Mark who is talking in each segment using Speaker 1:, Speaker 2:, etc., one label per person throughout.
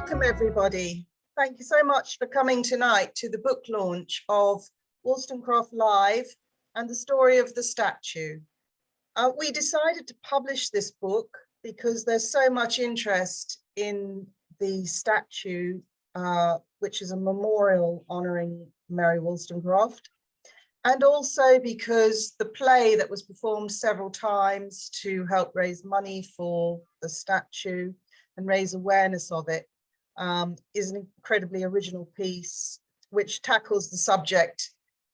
Speaker 1: Welcome, everybody. Thank you so much for coming tonight to the book launch of Wollstonecraft Live and the Story of the Statue. We decided to publish this book because there's so much interest in the statue, which is a memorial honouring Mary Wollstonecraft, and also because the play that was performed several times to help raise money for the statue and raise awareness of it is an incredibly original piece which tackles the subject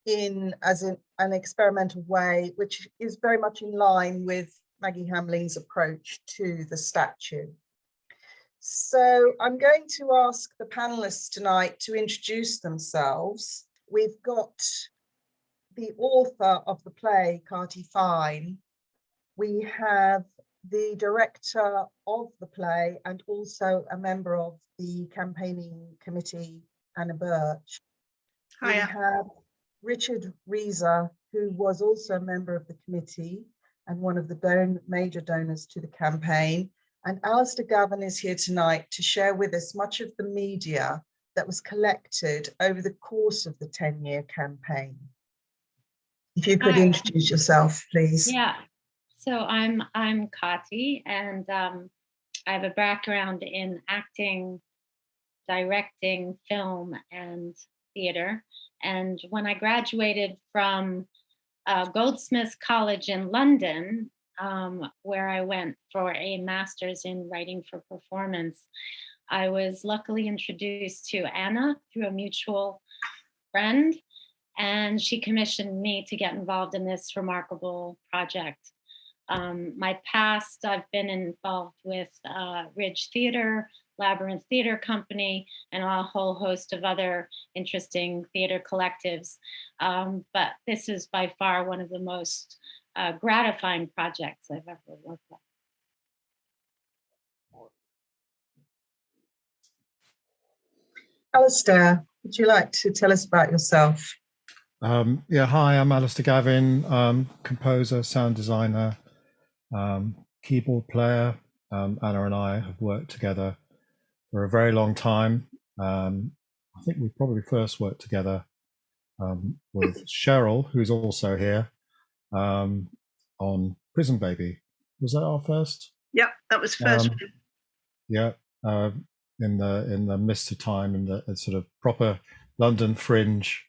Speaker 1: as an experimental way, which is very much in line with Maggi Hambling's approach to the statue. So I'm going to ask the panelists tonight to introduce themselves. We've got the author of the play, Kaethe Fine. We have the director of the play and also a member of the campaigning committee, Anna Birch.
Speaker 2: Hiya.
Speaker 1: We have Richard Reza, who was also a member of the committee and one of the major donors to the campaign. And Alistair Gavin is here tonight to share with us much of the media that was collected over the course of the 10-year campaign. If you could introduce yourself, please.
Speaker 3: Yeah. So I'm Kaethe, and I have a background in acting, directing, film, and theater. And when I graduated from Goldsmiths College in London, where I went for a master's in writing for performance, I was luckily introduced to Anna through a mutual friend, and she commissioned me to get involved in this remarkable project. My past, I've been involved with Ridge Theatre, Labyrinth Theatre Company, and a whole host of other interesting theatre collectives. But this is by far one of the most gratifying projects I've ever worked on.
Speaker 1: Alistair, would you like to tell us about yourself?
Speaker 4: Yeah, hi, I'm Alistair Gavin, composer, sound designer, keyboard player. Anna and I have worked together for a very long time. I think we probably first worked together with Cheryl, who's also here, on Prison Baby. Was that our first?
Speaker 2: Yeah, that was first.
Speaker 4: Yeah, in the midst of time, in the sort of proper London fringe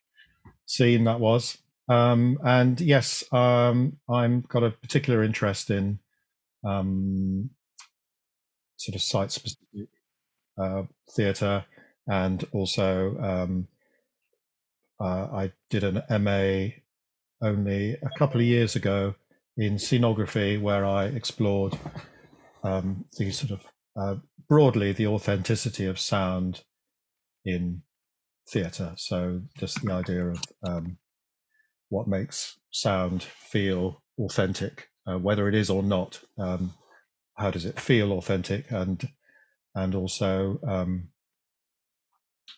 Speaker 4: scene that was. And yes, I'm got a particular interest in sort of site-specific theatre, and also I did an MA only a couple of years ago in scenography, where I explored the sort of broadly the authenticity of sound in theatre. So just the idea of what makes sound feel authentic, whether it is or not. How does it feel authentic, and also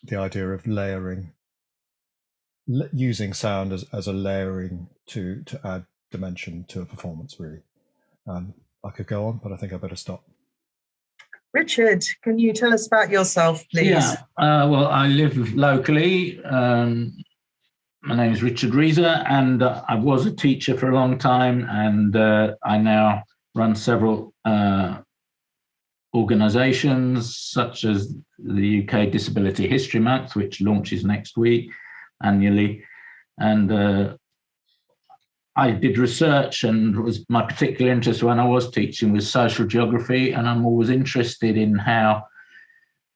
Speaker 4: the idea of layering, using sound as a layering to add dimension to a performance, really. I could go on, but I think I better stop.
Speaker 1: Richard, can you tell us about yourself, please?
Speaker 5: Yeah, well, I live locally. My name is Richard Reza, and I was a teacher for a long time, and I now run several organisations, such as the UK Disability History Month, which launches next week annually. And I did research, and was my particular interest when I was teaching was social geography, and I'm always interested in how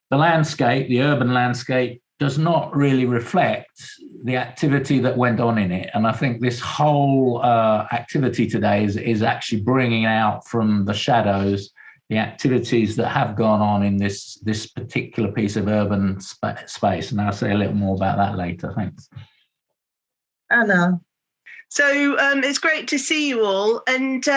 Speaker 5: the landscape, the urban landscape, does not really reflect the activity that went on in it. And I think this whole activity today is actually bringing out from the shadows the activities that have gone on in this particular piece of urban space. And I'll say a little more about that later. Thanks.
Speaker 1: Anna.
Speaker 2: So it's great to see you all. And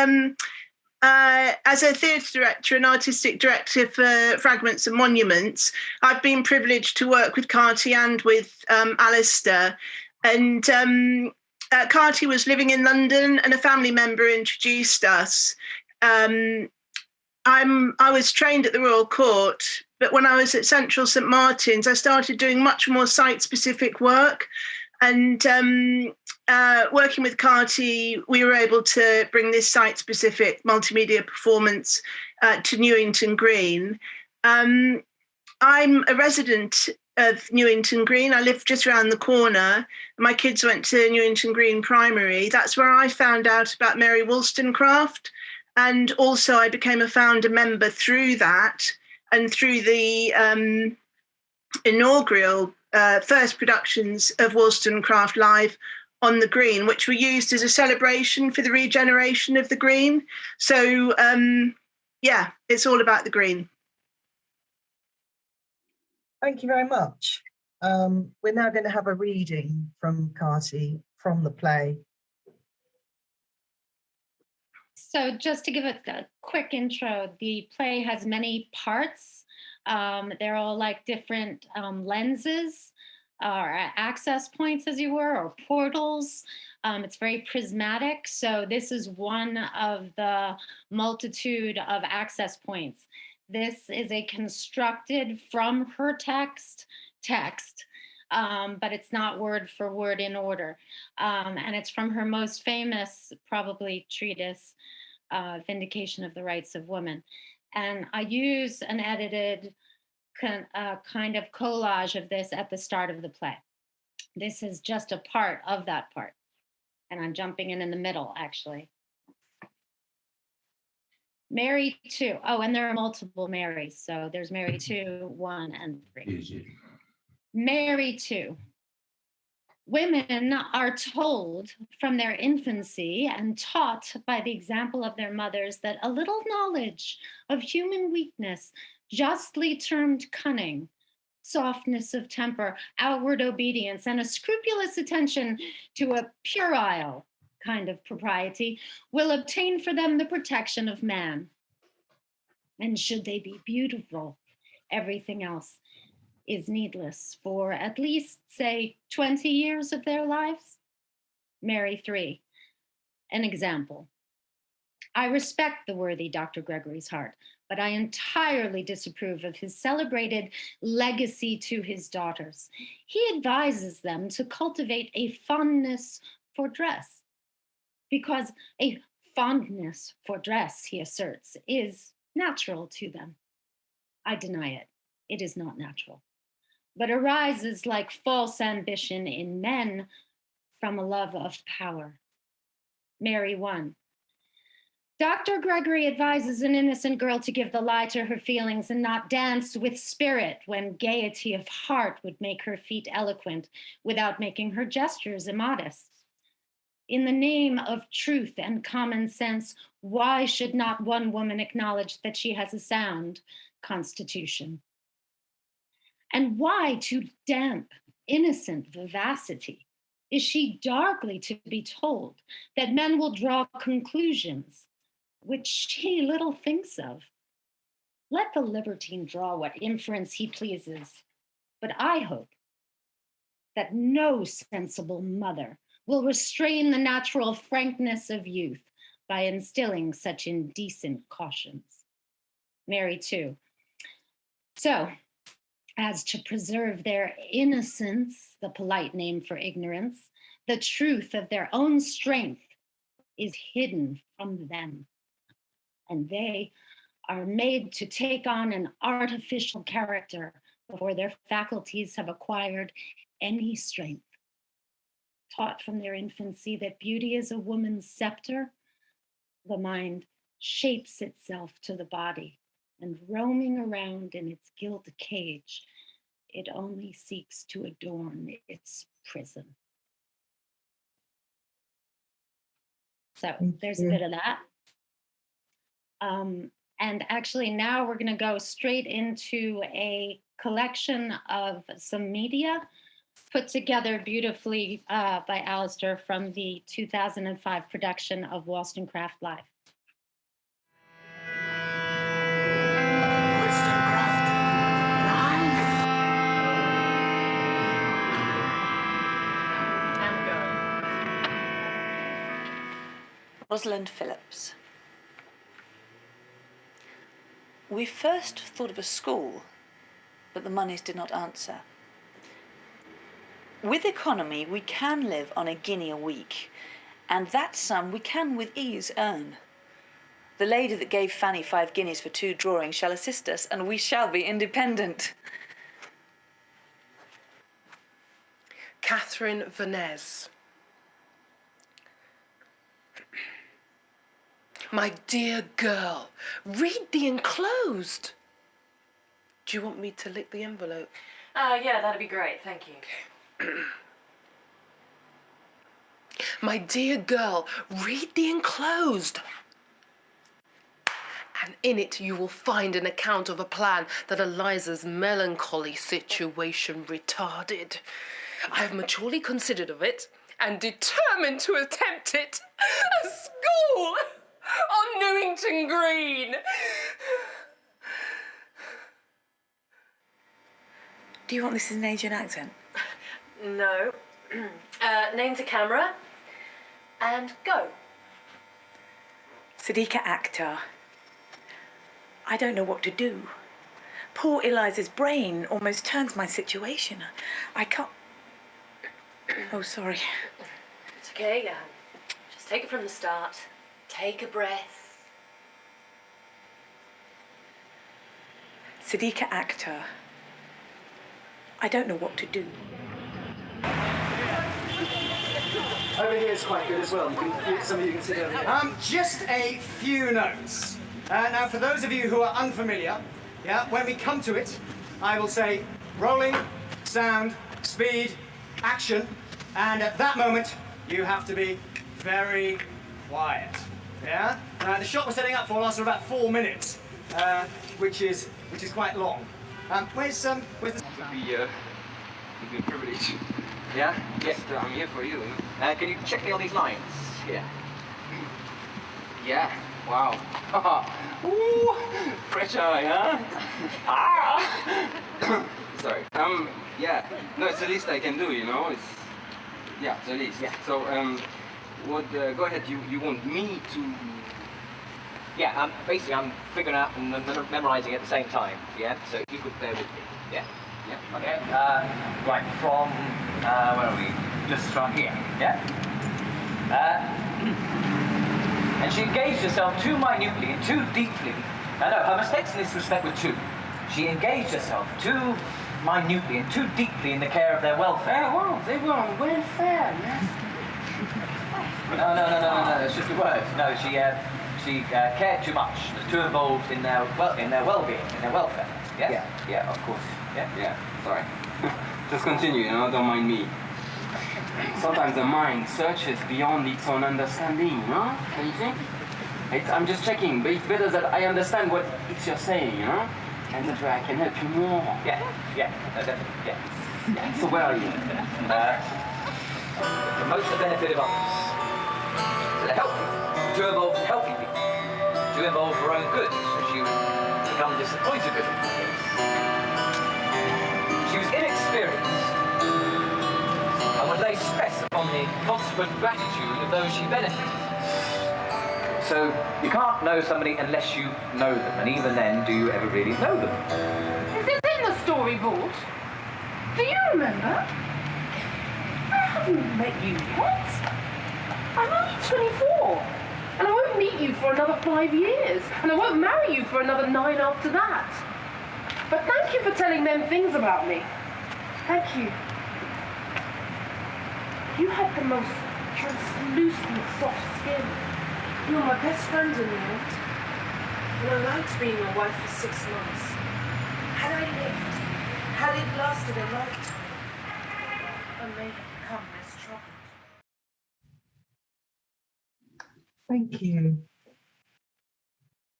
Speaker 2: as a theatre director and artistic director for Fragments and Monuments, I've been privileged to work with Kaethe and with Alistair. And Kaethe was living in London, and a family member introduced us. I was trained at the Royal Court But when I was at Central St Martin's, I started doing much more site-specific work. And working with Kaethe, we were able to bring this site-specific multimedia performance to Newington Green. I'm a resident of Newington Green. I live just around the corner. My kids went to Newington Green Primary. That's where I found out about Mary Wollstonecraft. And also I became a founder member through that and through the inaugural first productions of Wollstonecraft Live on the Green, which were used as a celebration for the regeneration of the Green. So, yeah, it's all about the Green.
Speaker 1: Thank you very much. We're now going to have a reading from Kaethe from the play.
Speaker 3: So just to give a quick intro, the play has many parts. They're all like different lenses or access points, as you were, or portals. It's very prismatic. So this is one of the multitude of access points. This is a constructed from her text, but it's not word for word in order. And it's from her most famous, probably, treatise, Vindication of the Rights of Women. And I use an edited kind of collage of this at the start of the play. This is just a part of that part. And I'm jumping in the middle, actually. Mary 2. Oh, and there are multiple Marys. So there's Mary 2, 1, and 3. Mary 2. Women are told from their infancy and taught by the example of their mothers that a little knowledge of human weakness, justly termed cunning, softness of temper, outward obedience, and a scrupulous attention to a puerile kind of propriety will obtain for them the protection of man. And should they be beautiful, everything else is needless for at least, say, 20 years of their lives. Mary 3, an example. I respect the worthy Dr. Gregory's heart, but I entirely disapprove of his celebrated legacy to his daughters. He advises them to cultivate a fondness for dress, because a fondness for dress, he asserts, is natural to them. I deny it. It is not natural, but arises like false ambition in men from a love of power. Mary 1. Dr. Gregory advises an innocent girl to give the lie to her feelings and not dance with spirit when gaiety of heart would make her feet eloquent without making her gestures immodest. In the name of truth and common sense, why should not one woman acknowledge that she has a sound constitution? And why, to damp, innocent vivacity, is she darkly to be told that men will draw conclusions which she little thinks of? Let the libertine draw what inference he pleases, but I hope that no sensible mother will restrain the natural frankness of youth by instilling such indecent cautions. Mary 2. So, as to preserve their innocence, the polite name for ignorance, the truth of their own strength is hidden from them, and they are made to take on an artificial character before their faculties have acquired any strength. Taught from their infancy that beauty is a woman's scepter, the mind shapes itself to the body, and roaming around in its gilt cage, it only seeks to adorn its prison. So there's a bit of that. And actually now we're going to go straight into a collection of some media put together beautifully by Alistair from the 2005 production of Wollstonecraft Live.
Speaker 6: Rosalind Phillips. We first thought of a school but the monies did not answer. With economy, we can live on a guinea a week, and that sum we can with ease earn. The lady that gave Fanny 5 guineas for 2 drawings shall assist us, and we shall be independent.
Speaker 7: Catherine Vanez. My dear girl, read the enclosed. Do you want me to lick the envelope?
Speaker 8: Yeah, that'd be great, thank you.
Speaker 7: My dear girl, read the enclosed. And in it you will find an account of a plan that Eliza's melancholy situation retarded. I have maturely considered of it and determined to attempt it. A school on Newington Green.
Speaker 6: Do you want this in an Asian accent?
Speaker 8: No. Name to camera. And go.
Speaker 6: Sadiqa Akhtar. I don't know what to do. Poor Eliza's brain almost turns my situation. I can't... Oh, sorry.
Speaker 8: It's okay, just take it from the start. Take a breath.
Speaker 6: Sadiqa Akhtar. I don't know what to do.
Speaker 9: Over here is quite good as well. Some of you can sit over here. Just a few notes. Now, for those of you who are unfamiliar, when we come to it, I will say rolling, sound, speed, action, and at that moment, you have to be very quiet. Yeah? The shot we're setting up for lasts for about 4 minutes, which is quite long. Where's the...
Speaker 10: It'd be a privilege.
Speaker 11: Yeah?
Speaker 10: Yes, I'm here for you.
Speaker 11: Can you check me on these lines?
Speaker 10: Yeah. Yeah. Wow. Ooh, pressure, huh? Sorry. Yeah. No, it's the least I can do, you know. It's the least.
Speaker 11: Yeah.
Speaker 10: So, what? Go ahead. You want me to?
Speaker 11: Yeah. Basically, I'm figuring out and memorizing at the same time. Yeah. So if you could bear with me. Yeah.
Speaker 10: Yeah.
Speaker 11: Okay. Right. From where are we? Just from here. Yeah. And she engaged herself too minutely and too deeply. No, her mistakes in this respect were 2. She engaged herself too minutely and too deeply in the care of their welfare.
Speaker 10: Well, they were on welfare, man.
Speaker 11: No, it's just a word. No, she cared too much. Was too involved in their well-being, in their welfare. Yes? Yeah, of course.
Speaker 10: Yeah, sorry. Just continue, don't mind me. Sometimes the mind searches beyond its own understanding, Don't you think? I'm just checking, but it's better that I understand what you're saying, And that way I can help you more.
Speaker 11: Yeah, definitely, yeah.
Speaker 10: So where are you?
Speaker 11: Promote the benefit of others. So to help people, too involved in helping people, too involved for her own good, so she would become disappointed with it. She was inexperienced and would lay stress upon the consequent gratitude of those she benefited. So you can't know somebody unless you know them, and even then, do you ever really know them?
Speaker 7: Is this in the storyboard? Do you remember? I haven't met you yet. I'm only 24. And I won't meet you for another 5 years. And I won't marry you for another 9 after that. But thank you for telling them things about me. Thank you. You had the most translucent, soft skin. You were my best friend in the end. And I liked being your wife for 6 months. Had I lived, had it lasted a lifetime, I may have become less troubled.
Speaker 1: Thank you.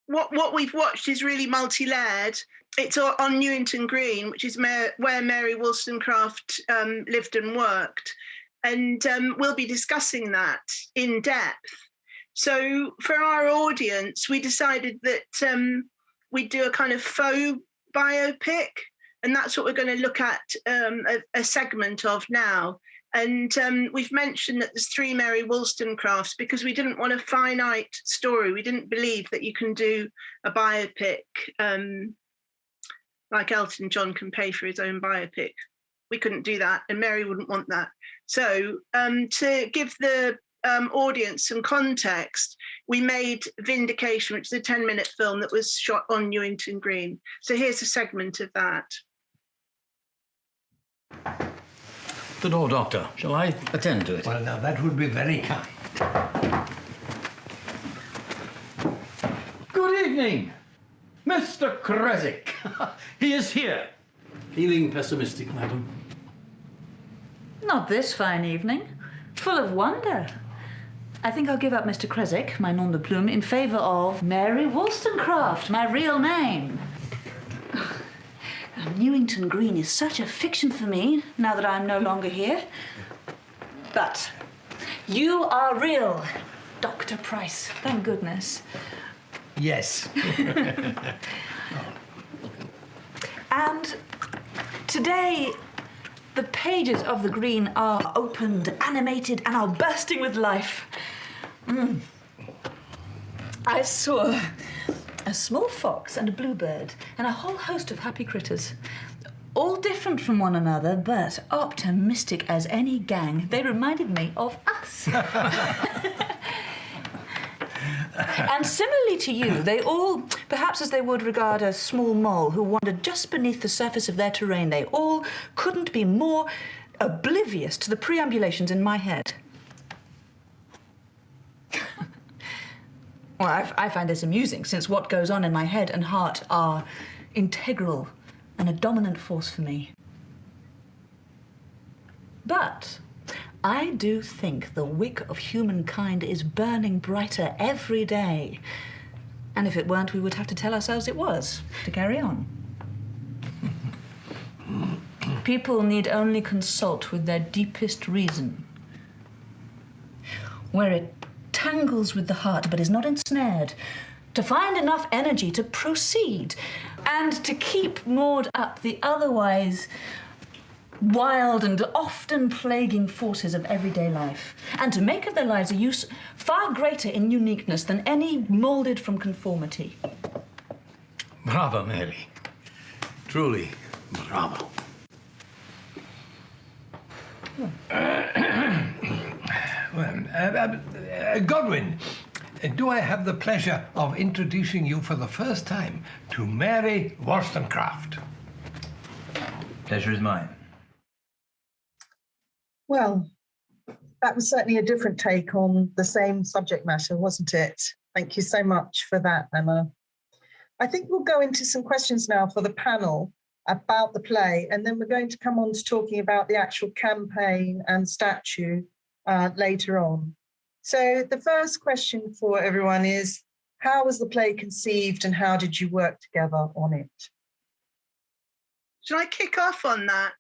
Speaker 2: What we've watched is really multi-layered. It's on Newington Green, which is where Mary Wollstonecraft lived and worked. And we'll be discussing that in depth. So for our audience, we decided that we'd do a kind of faux biopic, and that's what we're going to look at a segment of now. And we've mentioned that there's 3 Mary Wollstonecrafts because we didn't want a finite story. We didn't believe that you can do a biopic like Elton John can pay for his own biopic. We couldn't do that, and Mary wouldn't want that. So to give the audience some context, we made Vindication, which is a 10-minute film that was shot on Newington Green. So here's a segment of that.
Speaker 12: The door, Doctor. Shall I attend to it?
Speaker 13: Well, now, that would be very kind.
Speaker 12: Good evening, Mr. Creswick. He is here. Feeling pessimistic, madam?
Speaker 6: Not this fine evening. Full of wonder. I think I'll give up Mr. Creswick, my nom de plume, in favour of Mary Wollstonecraft, my real name. Newington Green is such a fiction for me, now that I'm no longer here. But you are real, Dr. Price, thank goodness.
Speaker 13: Yes.
Speaker 6: And today, the pages of the Green are opened, animated, and are bursting with life. I saw a small fox and a bluebird and a whole host of happy critters, all different from one another, but optimistic as any gang. They reminded me of us. And similarly to you, they all, perhaps as they would regard a small mole who wandered just beneath the surface of their terrain, they all couldn't be more oblivious to the preambulations in my head. Well, I find this amusing, since what goes on in my head and heart are integral and a dominant force for me. But I do think the wick of humankind is burning brighter every day. And if it weren't, we would have to tell ourselves it was, to carry on. People need only consult with their deepest reason, where it tangles with the heart but is not ensnared, to find enough energy to proceed and to keep moored up the otherwise wild and often plaguing forces of everyday life, and to make of their lives a use far greater in uniqueness than any moulded from conformity.
Speaker 13: Bravo, Mary. Truly, bravo. Godwin, do I have the pleasure of introducing you for the first time to Mary Wollstonecraft?
Speaker 12: Pleasure is mine.
Speaker 1: Well, that was certainly a different take on the same subject matter, wasn't it? Thank you so much for that, Emma. I think we'll go into some questions now for the panel about the play, and then we're going to come on to talking about the actual campaign and statue later on. So the first question for everyone is, how was the play conceived and how did you work together on it?
Speaker 2: Shall I kick off on that?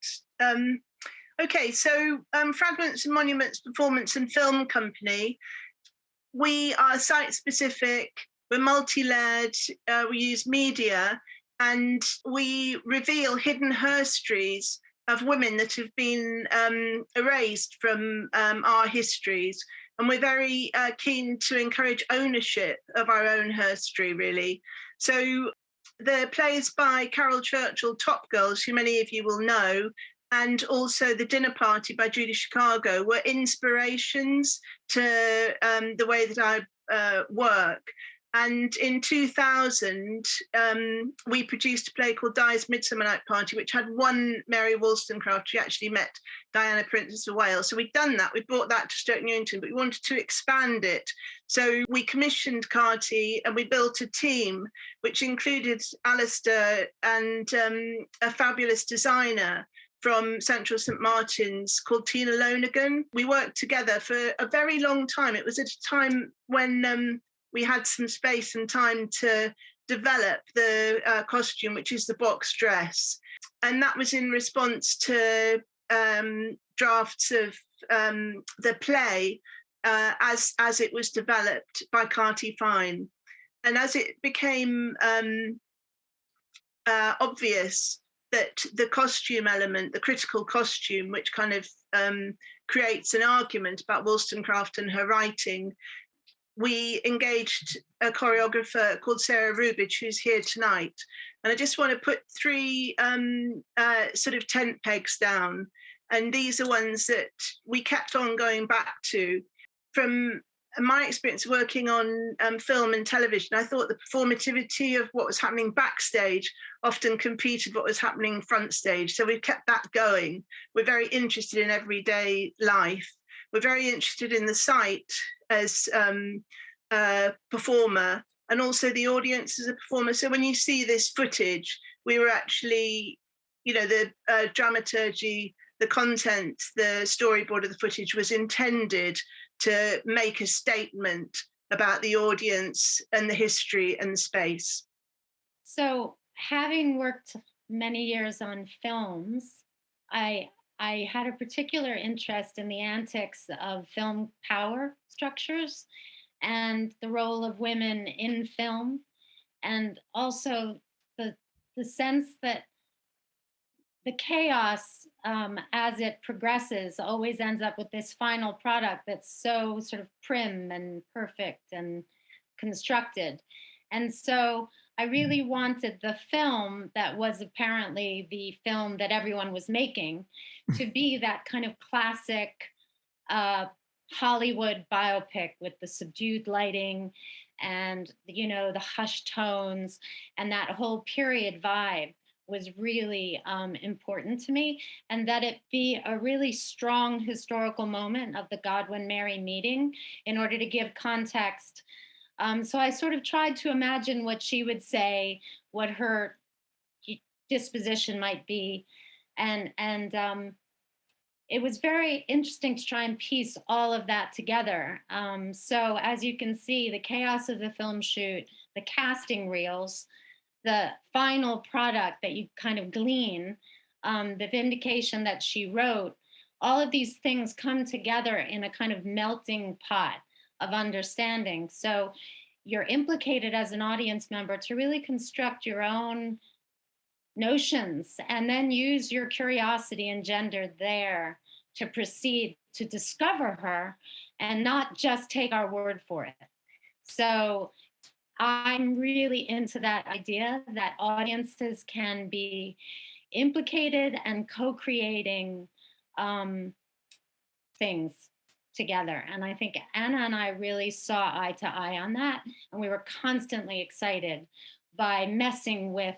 Speaker 2: Okay, so Fragments and Monuments Performance and Film Company, we are site-specific, we're multi-layered, we use media, and we reveal hidden histories of women that have been erased from our histories. And we're very keen to encourage ownership of our own history, really. So the plays by Carol Churchill, Top Girls, who many of you will know, and also The Dinner Party by Judy Chicago were inspirations to the way that I work. And in 2000, we produced a play called Di's Midsummer Night Party, which had one Mary Wollstonecraft. She actually met Diana, Princess of Wales. So we'd done that. We brought that to Stoke Newington, but we wanted to expand it. So we commissioned Kaethe and we built a team, which included Alistair and a fabulous designer from Central St Martin's called Tina Lonergan. We worked together for a very long time. It was at a time when we had some space and time to develop the costume, which is the box dress. And that was in response to drafts of the play as it was developed by Kaethe Fine. And as it became obvious that the costume element, the critical costume, which kind of creates an argument about Wollstonecraft and her writing, we engaged a choreographer called Sarah Rubich, who's here tonight. And I just want to put three sort of tent pegs down. And these are ones that we kept on going back to. From my experience working on film and television, I thought the performativity of what was happening backstage often competed with what was happening front stage. So we've kept that going. We're very interested in everyday life. We're very interested in the site as a performer, and also the audience as a performer. So when you see this footage, we were actually, the dramaturgy, the content, the storyboard of the footage was intended to make a statement about the audience and the history and the space.
Speaker 3: So having worked many years on films, I had a particular interest in the antics of film power structures and the role of women in film, and also the sense that the chaos as it progresses always ends up with this final product that's so sort of prim and perfect and constructed. And so I really wanted the film that was apparently the film that everyone was making to be that kind of classic Hollywood biopic with the subdued lighting and, the hushed tones, and that whole period vibe was really important to me, and that it be a really strong historical moment of the Godwin-Mary meeting in order to give context. So I sort of tried to imagine what she would say, what her disposition might be, and it was very interesting to try and piece all of that together. So as you can see, the chaos of the film shoot, the casting reels, the final product that you kind of glean, the vindication that she wrote, all of these things come together in a kind of melting pot of understanding. So you're implicated as an audience member to really construct your own notions and then use your curiosity engendered there to proceed to discover her and not just take our word for it. So I'm really into that idea that audiences can be implicated and co-creating things together. And I think Anna and I really saw eye to eye on that. And we were constantly excited by messing with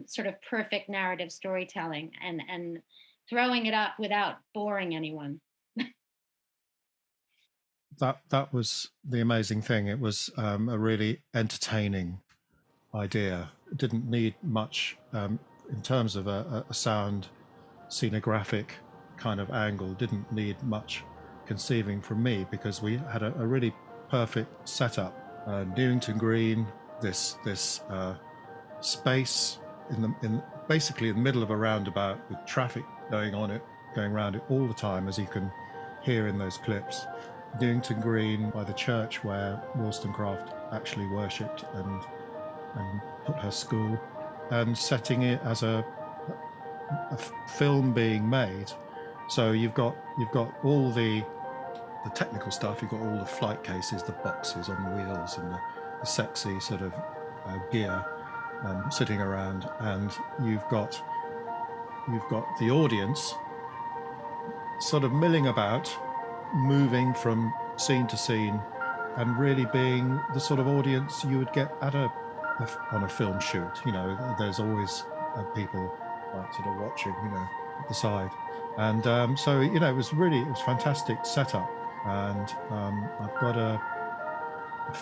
Speaker 3: sort of perfect narrative storytelling and throwing it up without boring anyone.
Speaker 4: That was the amazing thing. It was a really entertaining idea. It didn't need much in terms of a sound scenographic kind of angle. Didn't need much conceiving from me because we had a really perfect setup. Newington Green, this space in basically in the middle of a roundabout with traffic going around it all the time, as you can hear in those clips. Newington Green by the church where Wollstonecraft actually worshipped and put her school, and setting it as a film being made. So you've got all the technical stuff. You've got all the flight cases, the boxes on the wheels, and the sexy sort of gear sitting around, and you've got the audience sort of milling about, moving from scene to scene, and really being the sort of audience you would get at on a film shoot. There's always people like sort of watching, at the side, and so it was fantastic setup. And I've got a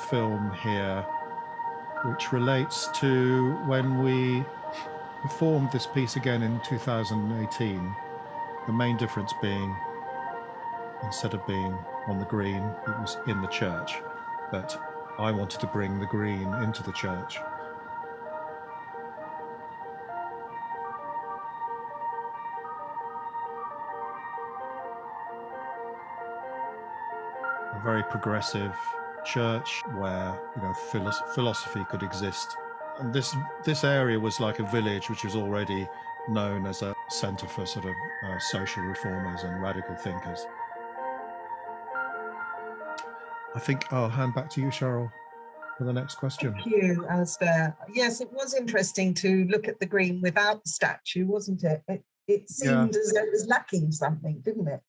Speaker 4: film here which relates to when we performed this piece again in 2018. The main difference being, instead of being on the green, it was in the church. But I wanted to bring the green into the church. A very progressive church where philosophy could exist. And this area was like a village which was already known as a centre for sort of social reformers and radical thinkers. I think I'll hand back to you, Cheryl, for the next question.
Speaker 1: Thank you, Alistair. Yes, it was interesting to look at the green without the statue, wasn't it? It seemed as though it was lacking something, didn't it?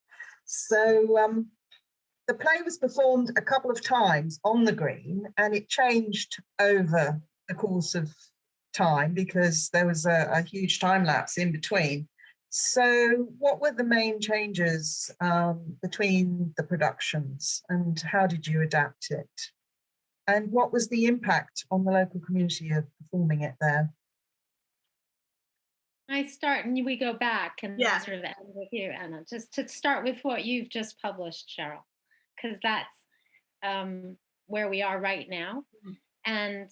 Speaker 1: So the play was performed a couple of times on the green, and it changed over the course of time because there was a huge time lapse in between. So what were the main changes between the productions, and how did you adapt it? And what was the impact on the local community of performing it there?
Speaker 3: I start and we go back and
Speaker 2: Yeah.
Speaker 3: sort of end with you, Anna, just to start with what you've just published, Cheryl, because that's where we are right now. And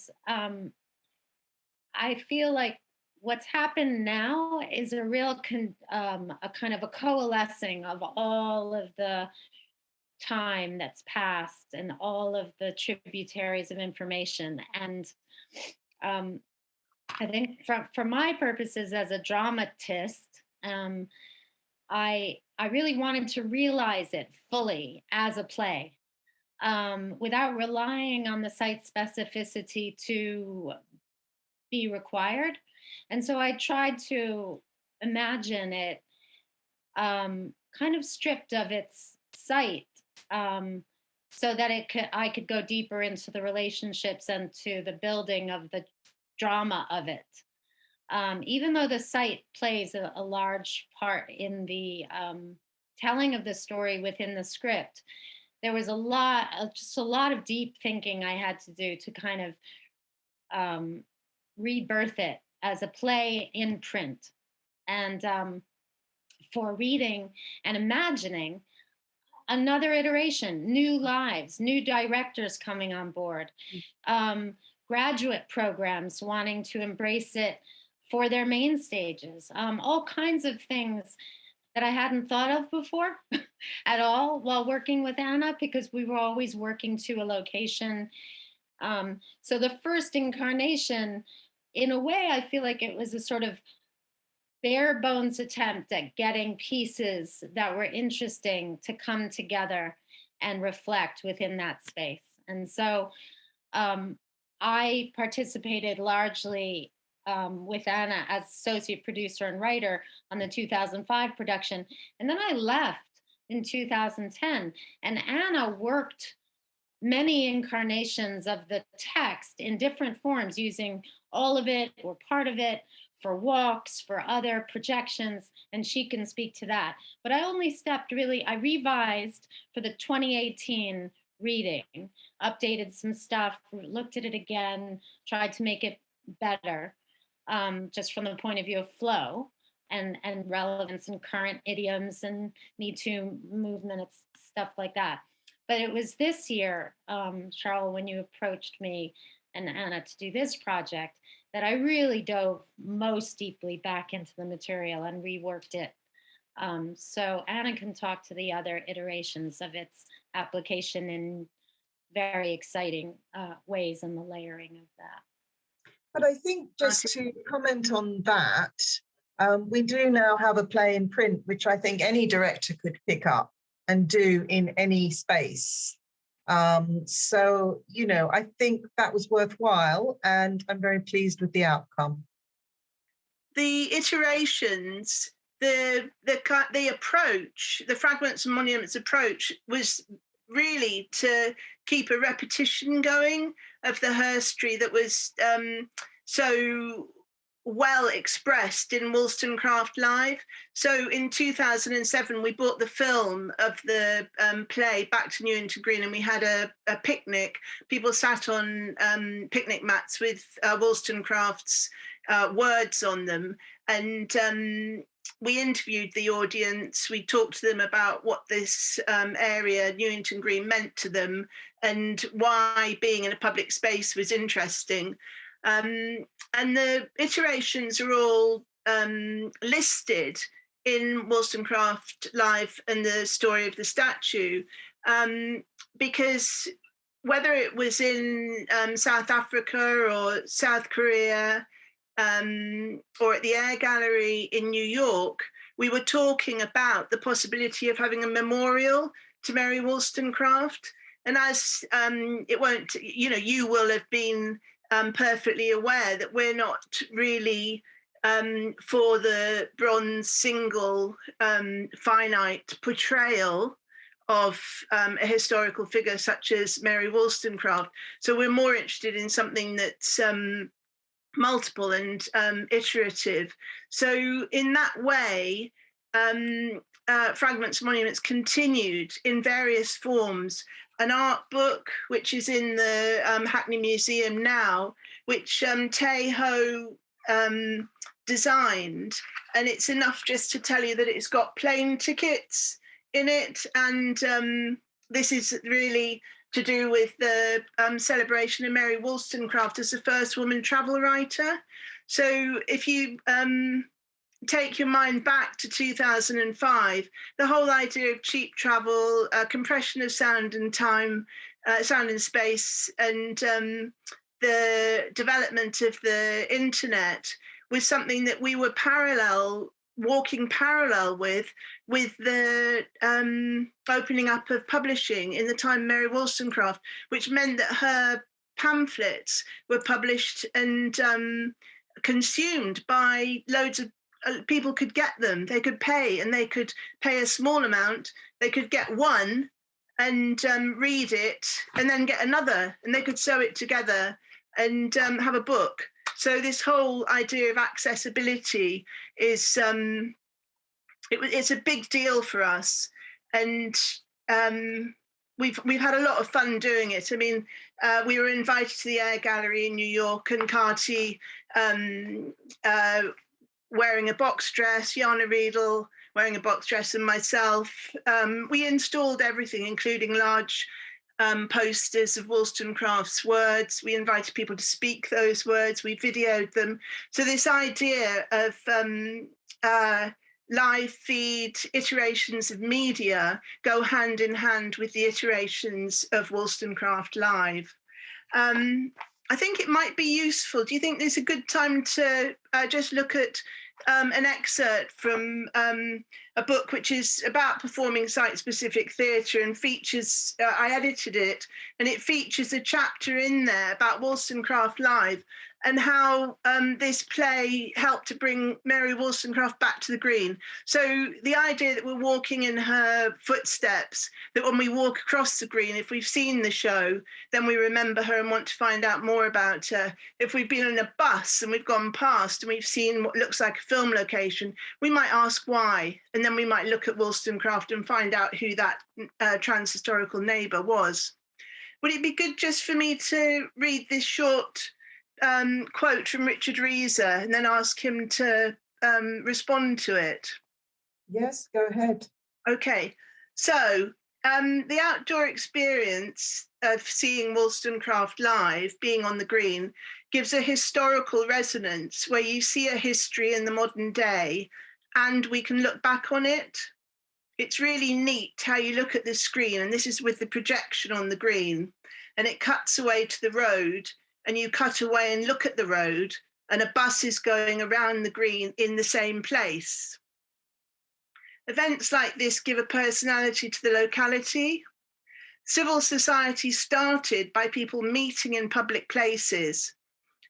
Speaker 3: I feel like what's happened now is a real a kind of a coalescing of all of the time that's passed and all of the tributaries of information. And I think for my purposes as a dramatist, I really wanted to realize it fully as a play without relying on the site specificity to be required. And so I tried to imagine it kind of stripped of its site so that I could go deeper into the relationships and to the building of the drama of it. Even though the site plays a large part in the telling of the story within the script, there was just a lot of deep thinking I had to do to kind of rebirth it as a play in print. And for reading and imagining another iteration, new lives, new directors coming on board, graduate programs wanting to embrace it for their main stages, all kinds of things that I hadn't thought of before at all while working with Anna, because we were always working to a location. So the first incarnation, in a way, I feel like it was a sort of bare bones attempt at getting pieces that were interesting to come together and reflect within that space. And so I participated largely with Anna as associate producer and writer on the 2005 production. And then I left in 2010, and Anna worked many incarnations of the text in different forms, using all of it or part of it for walks, for other projections, and she can speak to that. But I only I revised for the 2018 reading, updated some stuff, looked at it again, tried to make it better, just from the point of view of flow and relevance and current idioms and Me Too movement and stuff like that. But it was this year, Cheryl, when you approached me and Anna to do this project, that I really dove most deeply back into the material and reworked it. So Anna can talk to the other iterations of its application in very exciting ways and the layering of that.
Speaker 1: But I think just to comment on that, we do now have a play in print, which I think any director could pick up and do in any space. So, you know, I think that was worthwhile, and I'm very pleased with the outcome.
Speaker 2: The iterations, the approach, the Fragments and Monuments approach was really to keep a repetition going of the herstory that was so well expressed in Wollstonecraft Live. So in 2007, we brought the film of the play back to Newington Green, and we had a picnic. People sat on picnic mats with Wollstonecraft's words on them, and we interviewed the audience. We talked to them about what this area, Newington Green, meant to them and why being in a public space was interesting. And the iterations are all listed in Wollstonecraft Live and the story of the statue, because whether it was in South Africa or South Korea or at the Air Gallery in New York, we were talking about the possibility of having a memorial to Mary Wollstonecraft. And as it won't, you will have been perfectly aware that we're not really for the bronze single finite portrayal of a historical figure such as Mary Wollstonecraft. So we're more interested in something that's multiple and iterative. So in that way, Fragments and Monuments continued in various forms. An art book, which is in the Hackney Museum now, which Tae Ho designed. And it's enough just to tell you that it's got plane tickets in it. And this is really to do with the celebration of Mary Wollstonecraft as the first woman travel writer. So if you take your mind back to 2005, the whole idea of cheap travel, compression of sound and time, sound and space, and the development of the internet was something that we were walking parallel with the opening up of publishing in the time of Mary Wollstonecraft, which meant that her pamphlets were published and consumed by loads of people. Could get them, they could pay, and they could pay a small amount. They could get one and read it and then get another, and they could sew it together and have a book. So this whole idea of accessibility is it's a big deal for us, and we've had a lot of fun doing it. I mean, we were invited to the Air Gallery in New York, and Kaethe wearing a box dress, Jana Riedel wearing a box dress, and myself. We installed everything, including large posters of Wollstonecraft's words. We invited people to speak those words. We videoed them. So this idea of live feed iterations of media go hand in hand with the iterations of Wollstonecraft Live. I think it might be useful. Do you think there's a good time to just look at an excerpt from a book which is about performing site-specific theatre and features, I edited it, and it features a chapter in there about Wollstonecraft Live and how this play helped to bring Mary Wollstonecraft back to the Green. So the idea that we're walking in her footsteps, that when we walk across the Green, if we've seen the show, then we remember her and want to find out more about her. If we've been in a bus and we've gone past and we've seen what looks like a film location, we might ask why, and then we might look at Wollstonecraft and find out who that trans-historical neighbour was. Would it be good just for me to read this short quote from Richard Reeser and then ask him to respond to it?
Speaker 1: Yes, go ahead.
Speaker 2: Okay, so the outdoor experience of seeing Wollstonecraft live, being on the Green, gives a historical resonance where you see a history in the modern day and we can look back on it. It's really neat how you look at the screen, and this is with the projection on the Green, and it cuts away to the road, and you cut away and look at the road, and a bus is going around the Green in the same place. Events like this give a personality to the locality. Civil society started by people meeting in public places,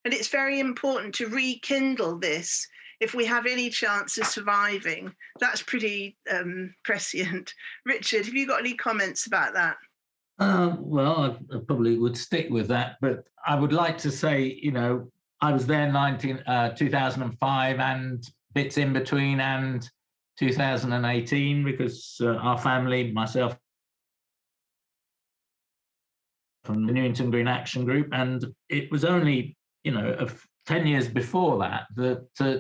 Speaker 2: and it's very important to rekindle this if we have any chance of surviving. That's pretty prescient. Richard, have you got any comments about that?
Speaker 5: Well, I probably would stick with that, but I would like to say, I was there 2005 and bits in between and 2018 because our family, myself, from the Newington Green Action Group, and it was only, 10 years before that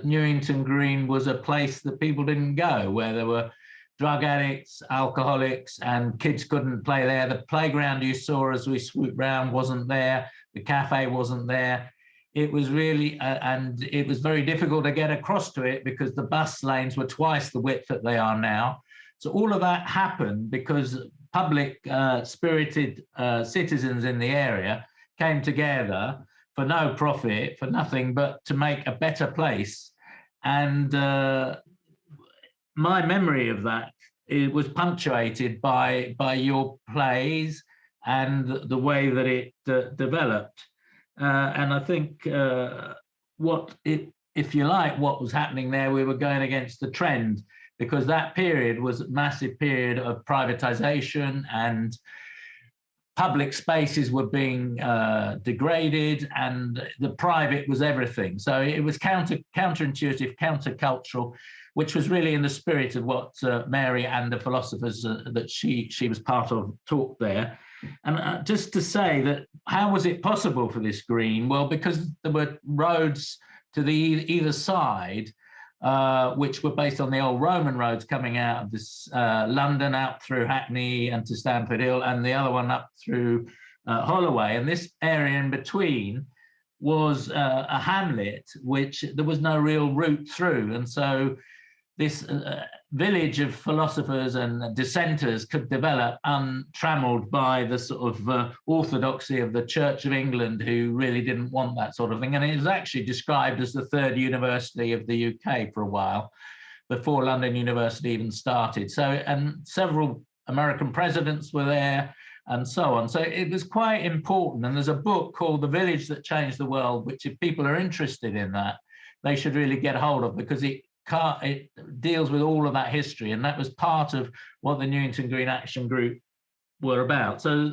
Speaker 5: Newington Green was a place that people didn't go, where there were drug addicts, alcoholics, and kids couldn't play there. The playground you saw as we swooped round wasn't there. The cafe wasn't there. It was really, and it was very difficult to get across to it because the bus lanes were twice the width that they are now. So all of that happened because public spirited citizens in the area came together for no profit, for nothing, but to make a better place. And my memory of that, it was punctuated by your plays and the way that it developed. And I think if you like, what was happening there, we were going against the trend, because that period was a massive period of privatization, and public spaces were being degraded, and the private was everything. So it was counterintuitive, countercultural, which was really in the spirit of what Mary and the philosophers that she was part of taught there. And just to say that, how was it possible for this green? Well, because there were roads to the either side, which were based on the old Roman roads coming out of this London, out through Hackney and to Stamford Hill, and the other one up through Holloway. And this area in between was a hamlet, which there was no real route through. And so this village of philosophers and dissenters could develop untrammeled by the sort of orthodoxy of the Church of England, who really didn't want that sort of thing. And it was actually described as the third university of the UK for a while, before London University even started. So, and several American presidents were there and so on. So it was quite important. And there's a book called The Village That Changed the World, which if people are interested in that, they should really get hold of, because it deals with all of that history, and that was part of what the Newington Green Action Group were about. So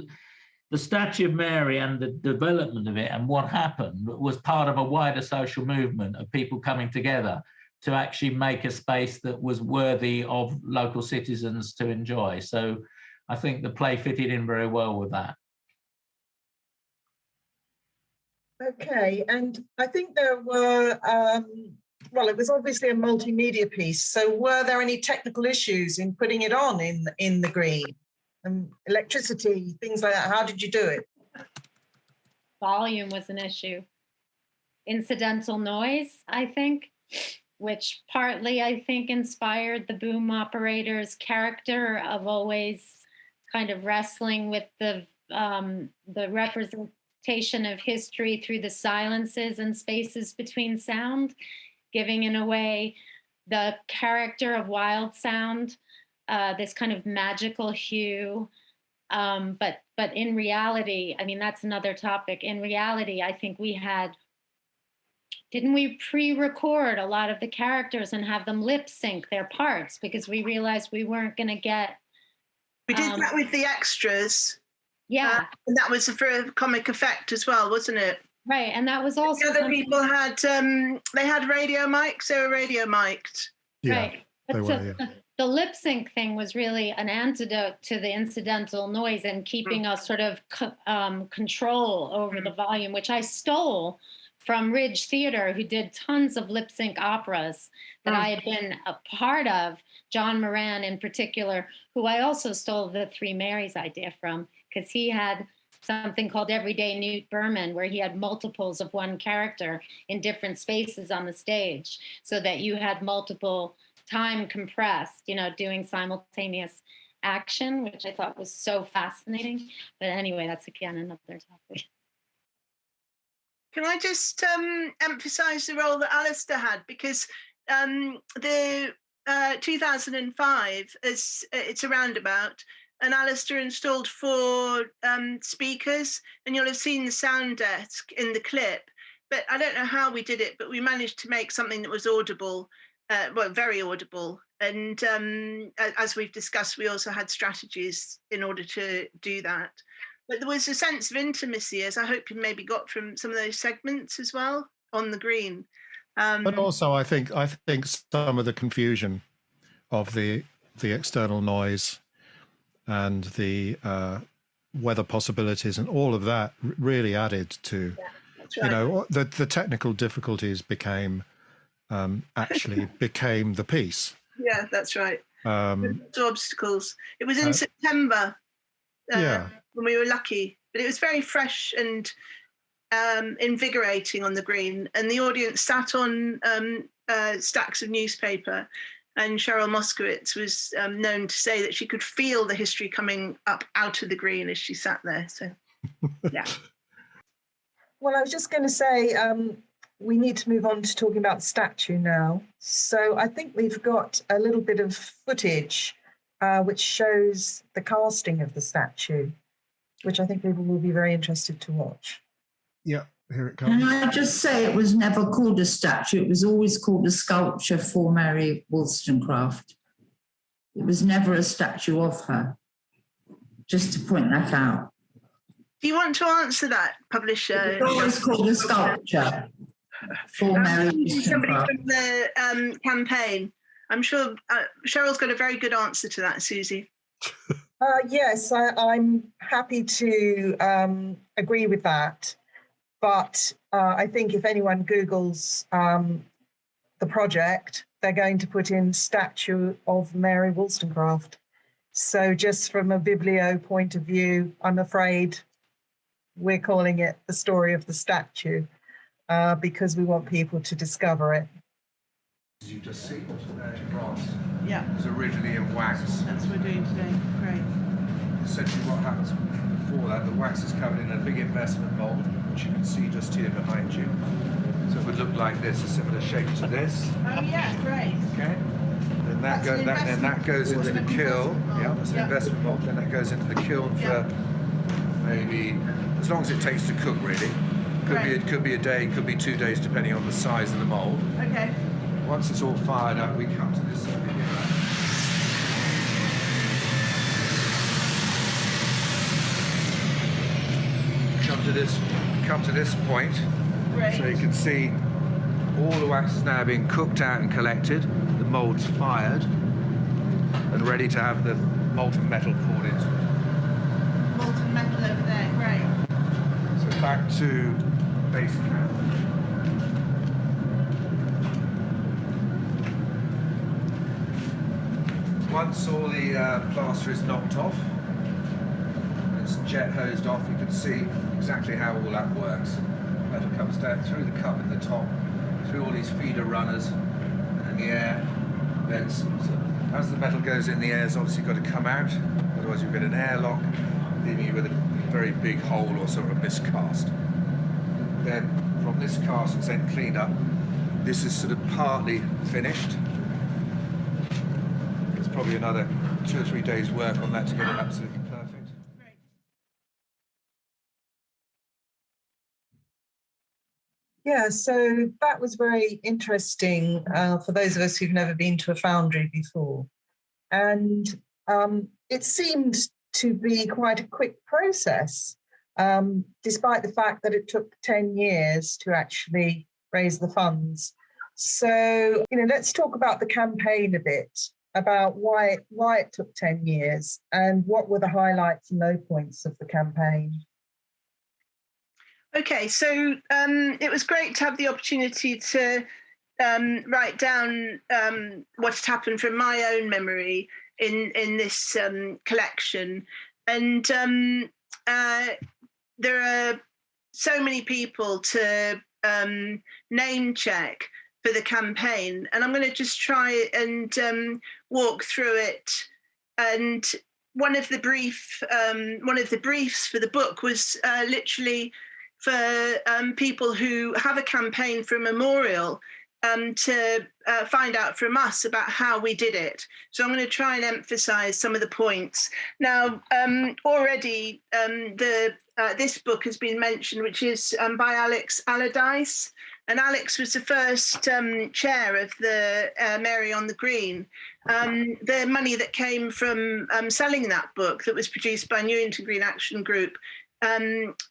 Speaker 5: the statue of Mary and the development of it and what happened was part of a wider social movement of people coming together to actually make a space that was worthy of local citizens to enjoy. So I think the play fitted in very well with that.
Speaker 1: Okay, and I think there were well, it was obviously a multimedia piece. So were there any technical issues in putting it on in the green? Electricity, things like that. How did you do it?
Speaker 3: Volume was an issue. Incidental noise, I think, which partly, I think, inspired the boom operator's character of always kind of wrestling with the representation of history through the silences and spaces between sound, giving in a way the character of wild sound, this kind of magical hue. But in reality, I mean, that's another topic. In reality, I think didn't we pre-record a lot of the characters and have them lip sync their parts, because we realized we weren't going to get.
Speaker 2: We did that with the extras.
Speaker 3: Yeah.
Speaker 2: And that was for a comic effect as well, wasn't it?
Speaker 3: Right, and that was also
Speaker 2: the other people had they had radio mics. They were radio mic'd.
Speaker 4: Yeah,
Speaker 3: right, but the lip sync thing was really an antidote to the incidental noise and keeping a sort of control over the volume, which I stole from Ridge Theatre, who did tons of lip sync operas that I had been a part of. John Moran in particular, who I also stole the Three Marys idea from, because he had something called Everyday Newt Berman, where he had multiples of one character in different spaces on the stage, so that you had multiple time compressed, doing simultaneous action, which I thought was so fascinating. But anyway, that's again another topic.
Speaker 2: Can I just emphasize the role that Alistair had? Because the 2005, it's a roundabout, and Alistair installed 4 speakers, and you'll have seen the sound desk in the clip. But I don't know how we did it, but we managed to make something that was audible, well, very audible. And as we've discussed, we also had strategies in order to do that. But there was a sense of intimacy, as I hope you maybe got from some of those segments as well on the green.
Speaker 4: But also, I think some of the confusion of the external noise and the weather possibilities and all of that really added to, the technical difficulties became the piece.
Speaker 2: Yeah, that's right. Obstacles. It was in September. When we were lucky, but it was very fresh and invigorating on the green, and the audience sat on stacks of newspaper, and Cheryl Moskowitz was known to say that she could feel the history coming up out of the green as she sat there. So yeah.
Speaker 1: Well, I was just going to say we need to move on to talking about the statue now. So I think we've got a little bit of footage which shows the casting of the statue. which I think people will be very interested to watch.
Speaker 4: Yeah, here it comes.
Speaker 14: Can I just say it was never called a statue, it was always called a sculpture for Mary Wollstonecraft. It was never a statue of her, just to point that out.
Speaker 2: Do you want to answer that, publisher?
Speaker 14: It's always called a sculpture for Mary
Speaker 2: Somebody
Speaker 14: Wollstonecraft.
Speaker 2: from the campaign. I'm sure Cheryl's got a very good answer to that, Susie.
Speaker 1: Yes, I'm happy to agree with that. But I think if anyone Googles the project, they're going to put in statue of Mary Wollstonecraft. So just from a biblio point of view, I'm afraid we're calling it the story of the statue because we want people to discover it.
Speaker 15: As you just see, brass.
Speaker 16: Yeah.
Speaker 15: It was originally in wax.
Speaker 16: That's what we're doing today. Great.
Speaker 15: Essentially what happens before that, the wax is covered in a big investment mold, which you can see just here behind you. So it would look like this, a similar shape to this.
Speaker 16: Oh yeah, great.
Speaker 15: Okay. Then that goes into the kiln. Yeah, that's an investment mold. Then that goes into the kiln for maybe as long as it takes to cook, really. Could be a day, could be 2 days, depending on the size of the mold.
Speaker 16: Okay.
Speaker 15: Once it's all fired up, we come to this over here. Come to this point.
Speaker 16: Right.
Speaker 15: So you can see all the wax is now being cooked out and collected. The mold's fired and ready to have the molten metal poured into it.
Speaker 16: Molten metal over there, great.
Speaker 15: So back to basic hand. Once all the plaster is knocked off, it's jet hosed off, you can see exactly how all that works. Metal comes down through the cup in the top, through all these feeder runners, and the air vents. So as the metal goes in, the air's obviously got to come out, otherwise you get an airlock, leaving you with a very big hole or sort of miscast. Then from this cast, it's then cleaned up. This is sort of partly finished. There's probably another 2 or 3 days work on that to get it absolutely perfect.
Speaker 1: Yeah, so that was very interesting for those of us who've never been to a foundry before. And it seemed to be quite a quick process, despite the fact that it took 10 years to actually raise the funds. So, let's talk about the campaign a bit, about why it took 10 years and what were the highlights and low points of the campaign.
Speaker 2: Okay, so it was great to have the opportunity to write down what had happened from my own memory in this collection. And there are so many people to name check for the campaign, and I'm going to just try and walk through it. And one of the briefs for the book was literally for people who have a campaign for a memorial to find out from us about how we did it. So I'm going to try and emphasize some of the points. Now, already this book has been mentioned, which is by Alex Allardyce. And Alex was the first chair of the Mary on the Green. The money that came from selling that book that was produced by Newington Green Action Group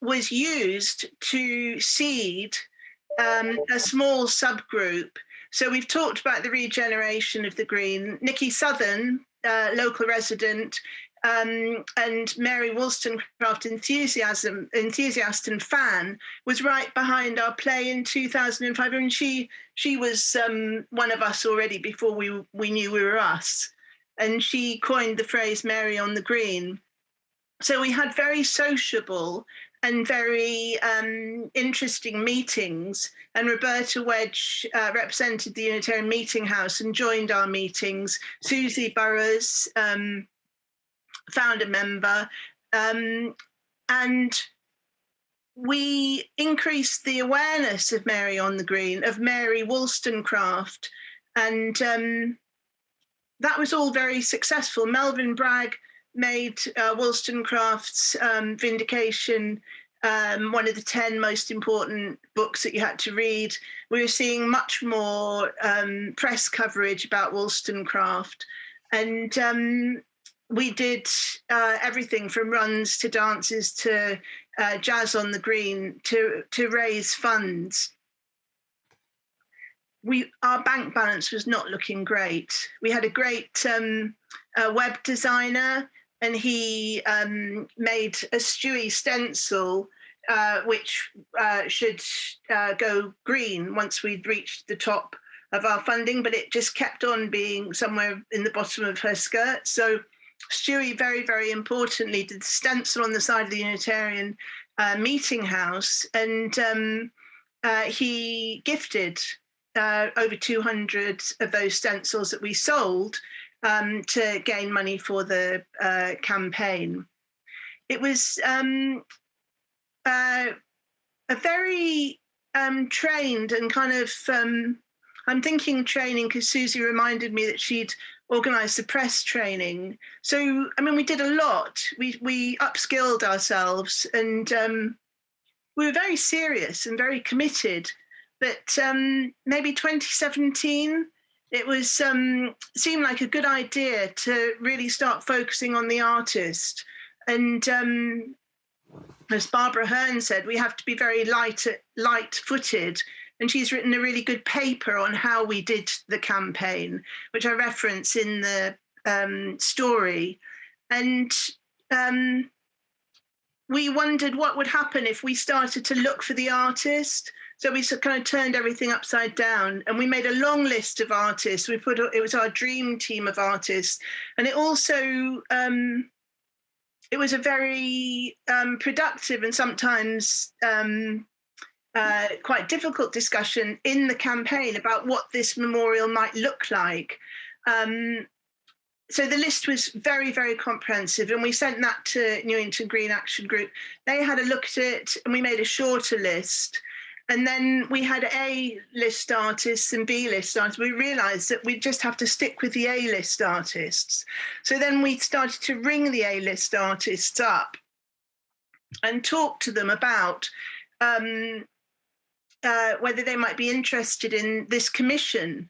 Speaker 2: was used to seed a small subgroup. So we've talked about the regeneration of the Green. Nikki Southern, local resident, and Mary Wollstonecraft enthusiast and fan, was right behind our play in 2005. I mean, she was one of us already before we knew we were us. And she coined the phrase Mary on the Green. So we had very sociable and very interesting meetings. And Roberta Wedge represented the Unitarian Meeting House and joined our meetings. Susie Burrows, founder member. And we increased the awareness of Mary on the Green, of Mary Wollstonecraft. And that was all very successful. Melvyn Bragg made Wollstonecraft's Vindication one of the 10 most important books that you had to read. We were seeing much more press coverage about Wollstonecraft, and we did everything from runs to dances to jazz on the green to raise funds. Our bank balance was not looking great. We had a great web designer, and he made a Stewie stencil, which should go green once we'd reached the top of our funding, but it just kept on being somewhere in the bottom of her skirt. So Stewie, very, very importantly, did the stencil on the side of the Unitarian meeting house, and he gifted over 200 of those stencils that we sold to gain money for the campaign. It was a very trained and kind of, I'm thinking training because Susie reminded me that she'd organised the press training. So, I mean, we did a lot. We upskilled ourselves, and we were very serious and very committed. But maybe 2017, it was seemed like a good idea to really start focusing on the artist. And as Barbara Hearn said, we have to be very light-footed. And she's written a really good paper on how we did the campaign, which I reference in the story. And we wondered what would happen if we started to look for the artist. So we kind of turned everything upside down, and we made a long list of artists. It was our dream team of artists. And it also, it was a very productive and sometimes quite difficult discussion in the campaign about what this memorial might look like. So the list was very, very comprehensive, and we sent that to Newington Green Action Group. They had a look at it, and we made a shorter list. And then we had A-list artists and B-list artists. We realised that we just have to stick with the A-list artists. So then we started to ring the A-list artists up and talk to them about whether they might be interested in this commission.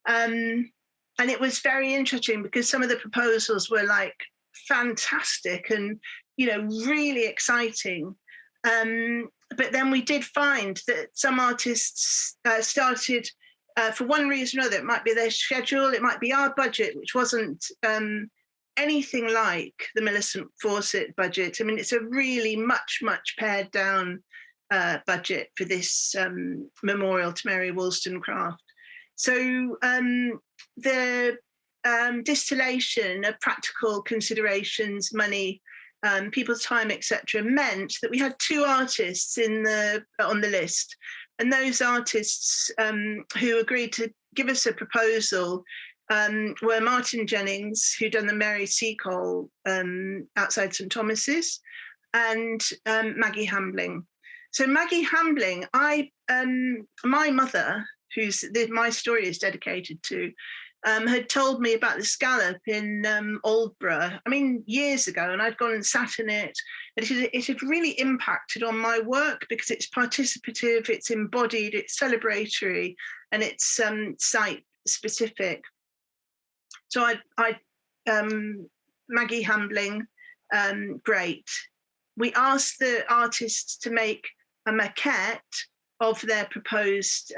Speaker 2: And it was very interesting because some of the proposals were like fantastic and, you know, really exciting. But then we did find that some artists started, for one reason or another, it might be their schedule, it might be our budget, which wasn't anything like the Millicent Fawcett budget. I mean, it's a really much, much pared down budget for this memorial to Mary Wollstonecraft. So the distillation of practical considerations, money, people's time, etc., meant that we had two artists on the list, and those artists who agreed to give us a proposal were Martin Jennings, who'd done the Mary Seacole outside St Thomas's, and Maggi Hambling. So Maggi Hambling, my mother, who's my story is dedicated to, had told me about the scallop in Aldborough, I mean, years ago, and I'd gone and sat in it. It had really impacted on my work because it's participative, it's embodied, it's celebratory, and it's site-specific. So Maggi Hambling, great. We asked the artists to make a maquette of their proposed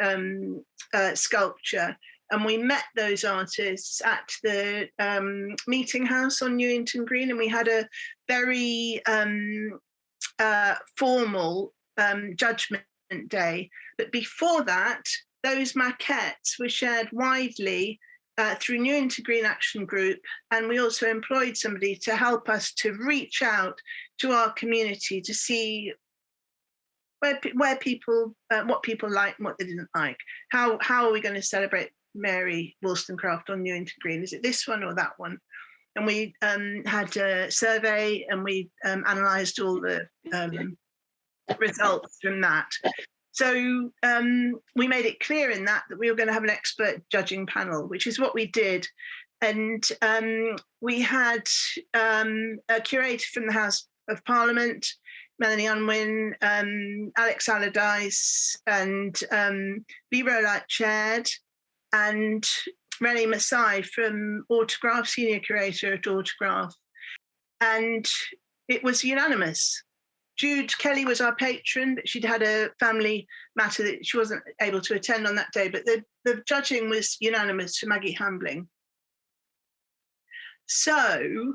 Speaker 2: sculpture. And we met those artists at the meeting house on Newington Green, and we had a very formal judgment day. But before that, those maquettes were shared widely through Newington Green Action Group, and we also employed somebody to help us to reach out to our community to see where people, what people liked and what they didn't like. How are we going to celebrate Mary Wollstonecraft on Newington Green? Is it this one or that one? And we had a survey, and we analysed all the results from that. So we made it clear in that we were going to have an expert judging panel, which is what we did. And we had a curator from the House of Parliament, Melanie Unwin, Alex Allardyce, and B. Rolite chaired, and Rennie Masai from Autograph, senior curator at Autograph. And it was unanimous. Jude Kelly was our patron, but she'd had a family matter that she wasn't able to attend on that day, but the judging was unanimous for Maggi Hambling. So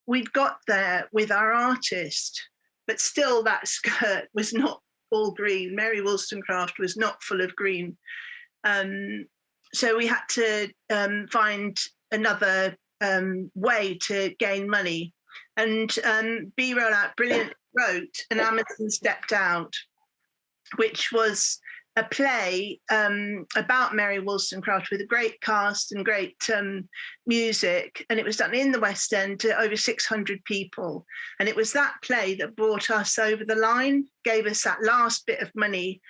Speaker 2: we'd got there with our artist, but still that skirt was not all green. Mary Wollstonecraft was not full of green. So we had to find another way to gain money. And B. Rollout brilliantly wrote And Amazon Stepped Out, which was a play about Mary Wollstonecraft with a great cast and great music. And it was done in the West End to over 600 people. And it was that play that brought us over the line, gave us that last bit of money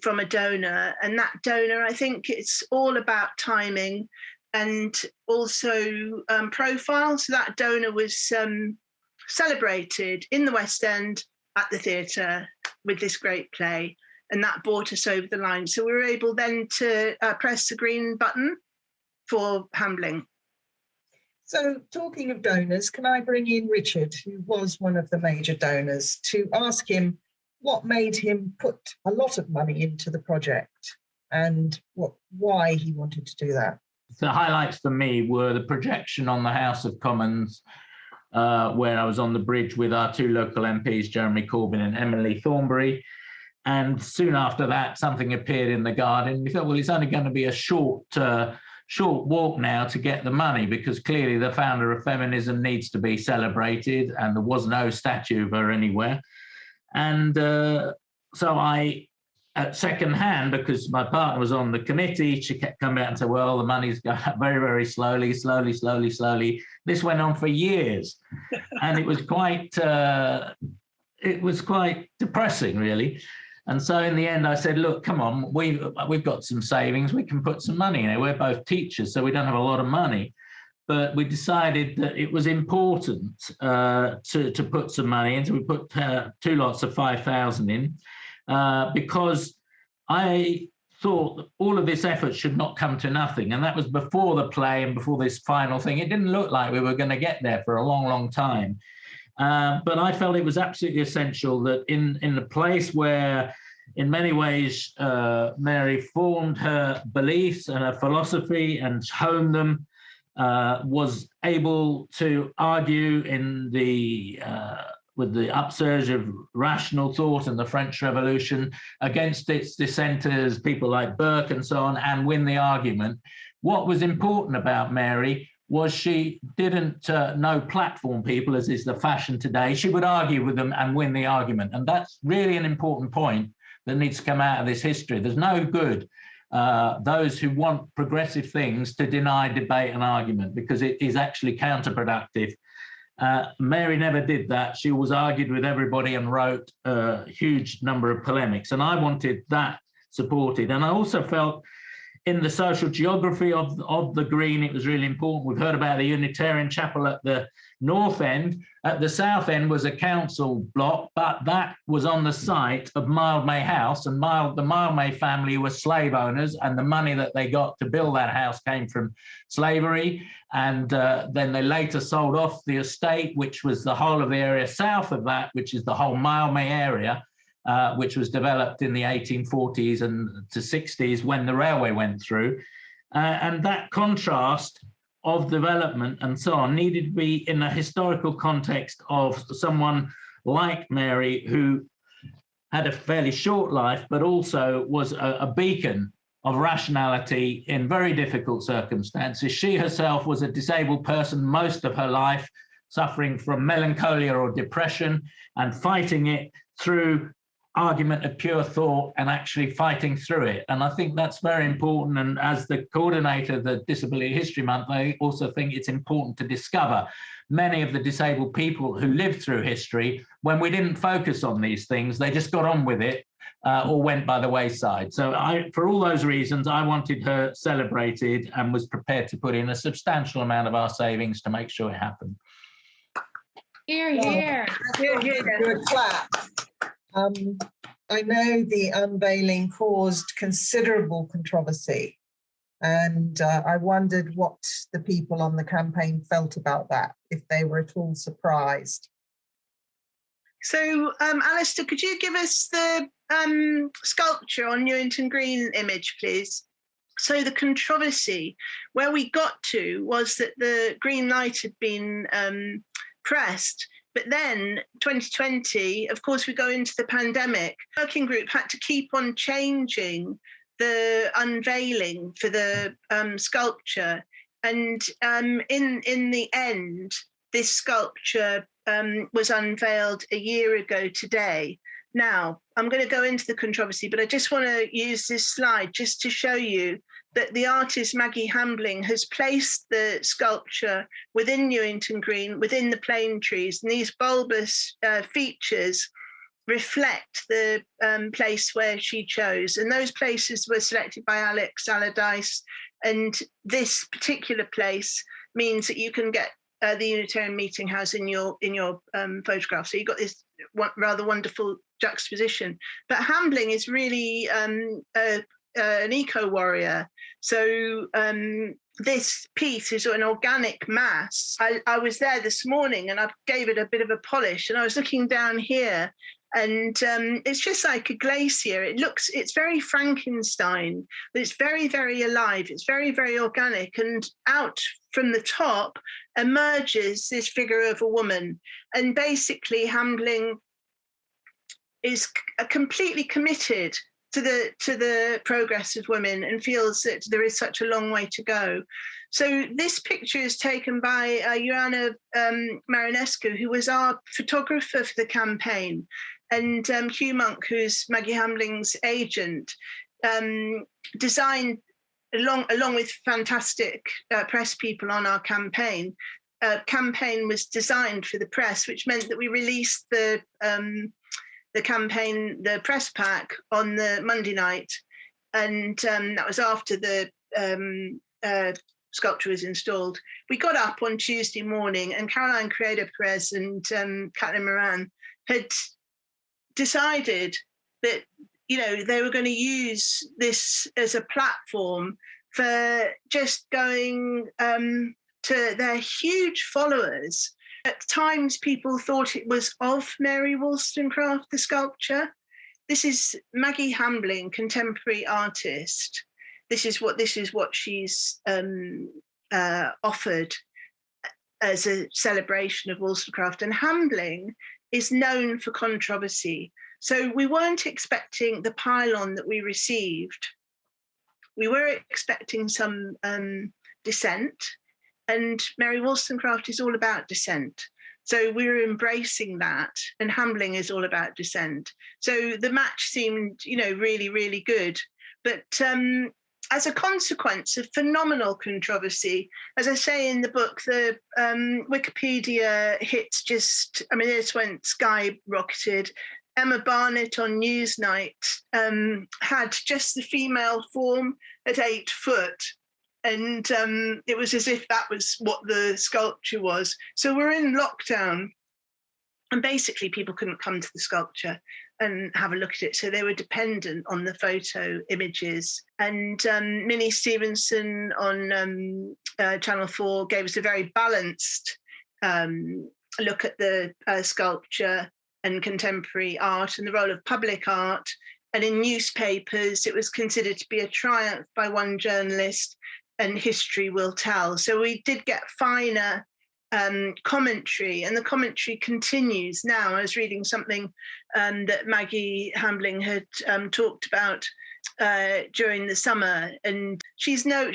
Speaker 2: from a donor. And that donor, I think it's all about timing and also profile. So that donor was celebrated in the West End at the theatre with this great play. And that brought us over the line. So we were able then to press the green button for Hambling.
Speaker 1: So talking of donors, can I bring in Richard, who was one of the major donors, to ask him what made him put a lot of money into the project and why he wanted to do that?
Speaker 5: The highlights for me were the projection on the House of Commons, where I was on the bridge with our two local MPs, Jeremy Corbyn and Emily Thornberry. And soon after that, something appeared in the garden. We thought, well, it's only going to be a short walk now to get the money, because clearly the founder of feminism needs to be celebrated, and there was no statue of her anywhere. And so I, at second hand, because my partner was on the committee, she kept coming out and said, well, the money's going up very, very slowly. This went on for years. And it was quite depressing, really. And so in the end, I said, look, come on, we've got some savings. We can put some money in it. We're both teachers, so we don't have a lot of money. But we decided that it was important to put some money in. So we put two lots of 5,000 in because I thought that all of this effort should not come to nothing. And that was before the play and before this final thing. It didn't look like we were going to get there for a long, long time. But I felt it was absolutely essential that in the place where, in many ways, Mary formed her beliefs and her philosophy and honed them, was able to argue with the upsurge of rational thought and the French Revolution against its dissenters, people like Burke and so on, and win the argument. What was important about Mary was she didn't know platform people, as is the fashion today. She would argue with them and win the argument. And that's really an important point that needs to come out of this history. There's no good those who want progressive things to deny debate and argument, because it is actually counterproductive. Mary never did that. She always argued with everybody and wrote a huge number of polemics. And I wanted that supported. And I also felt in the social geography of the Green, it was really important. We've heard about the Unitarian Chapel at the north end. At the south end was a council block, but that was on the site of Mildmay House, and the Mildmay family were slave owners, and the money that they got to build that house came from slavery. And then they later sold off the estate, which was the whole of the area south of that, which is the whole Mildmay area, which was developed in the 1840s and to 60s when the railway went through. And that contrast of development and so on needed to be in a historical context of someone like Mary, who had a fairly short life, but also was a beacon of rationality in very difficult circumstances. She herself was a disabled person most of her life, suffering from melancholia or depression and fighting it through argument of pure thought and actually fighting through it. And I think that's very important. And as the coordinator of the Disability History Month, I also think it's important to discover many of the disabled people who lived through history when we didn't focus on these things. They just got on with it or went by the wayside. So for all those reasons, I wanted her celebrated and was prepared to put in a substantial amount of our savings to make sure it happened.
Speaker 3: Here, here.
Speaker 1: Good clap. I know the unveiling caused considerable controversy, and I wondered what the people on the campaign felt about that, if they were at all surprised.
Speaker 2: So, Alistair, could you give us the sculpture on Newington Green image, please? So the controversy, where we got to was that the green light had been pressed, but then 2020, of course, we go into the pandemic. The working group had to keep on changing the unveiling for the sculpture. And in the end, this sculpture was unveiled a year ago today. Now, I'm going to go into the controversy, but I just want to use this slide just to show you that the artist Maggi Hambling has placed the sculpture within Newington Green, within the plane trees, and these bulbous features reflect the place where she chose. And those places were selected by Alex Allardyce, and this particular place means that you can get the Unitarian Meeting House in your photograph. So you've got this rather wonderful juxtaposition. But Hambling is really an eco-warrior. So this piece is an organic mass. I was there this morning and I gave it a bit of a polish, and I was looking down here, and it's just like a glacier. It's very Frankenstein, but it's very, very alive. It's very, very organic. And out from the top emerges this figure of a woman. And basically Hambling is completely committed to the progress of women and feels that there is such a long way to go. So this picture is taken by Ioana Marinescu, who was our photographer for the campaign, and Hugh Monk, who's Maggi Hambling's agent, designed along with fantastic press people on our campaign. Campaign was designed for the press, which meant that we released the campaign, the press pack, on the Monday night, and that was after the sculpture was installed. We got up on Tuesday morning, and Caroline Credo-Perez and Caitlin Moran had decided that they were going to use this as a platform for just going to their huge followers. At times, people thought it was of Mary Wollstonecraft, the sculpture. This is Maggi Hambling, contemporary artist. This is what she's offered as a celebration of Wollstonecraft. And Hambling is known for controversy. So we weren't expecting the pylon that we received. We were expecting some dissent. And Mary Wollstonecraft is all about dissent. So we were embracing that, and Hambling is all about dissent. So the match seemed, really, really good. But as a consequence of phenomenal controversy, as I say in the book, the Wikipedia hits this went skyrocketed. Emma Barnett on Newsnight had just the female form at 8 foot. And it was as if that was what the sculpture was. So we're in lockdown, and basically people couldn't come to the sculpture and have a look at it. So they were dependent on the photo images. And Minnie Stevenson on Channel 4 gave us a very balanced look at the sculpture and contemporary art and the role of public art. And in newspapers, it was considered to be a triumph by one journalist, and history will tell. So we did get finer commentary, and the commentary continues now. I was reading something that Maggi Hambling had talked about during the summer, and she's no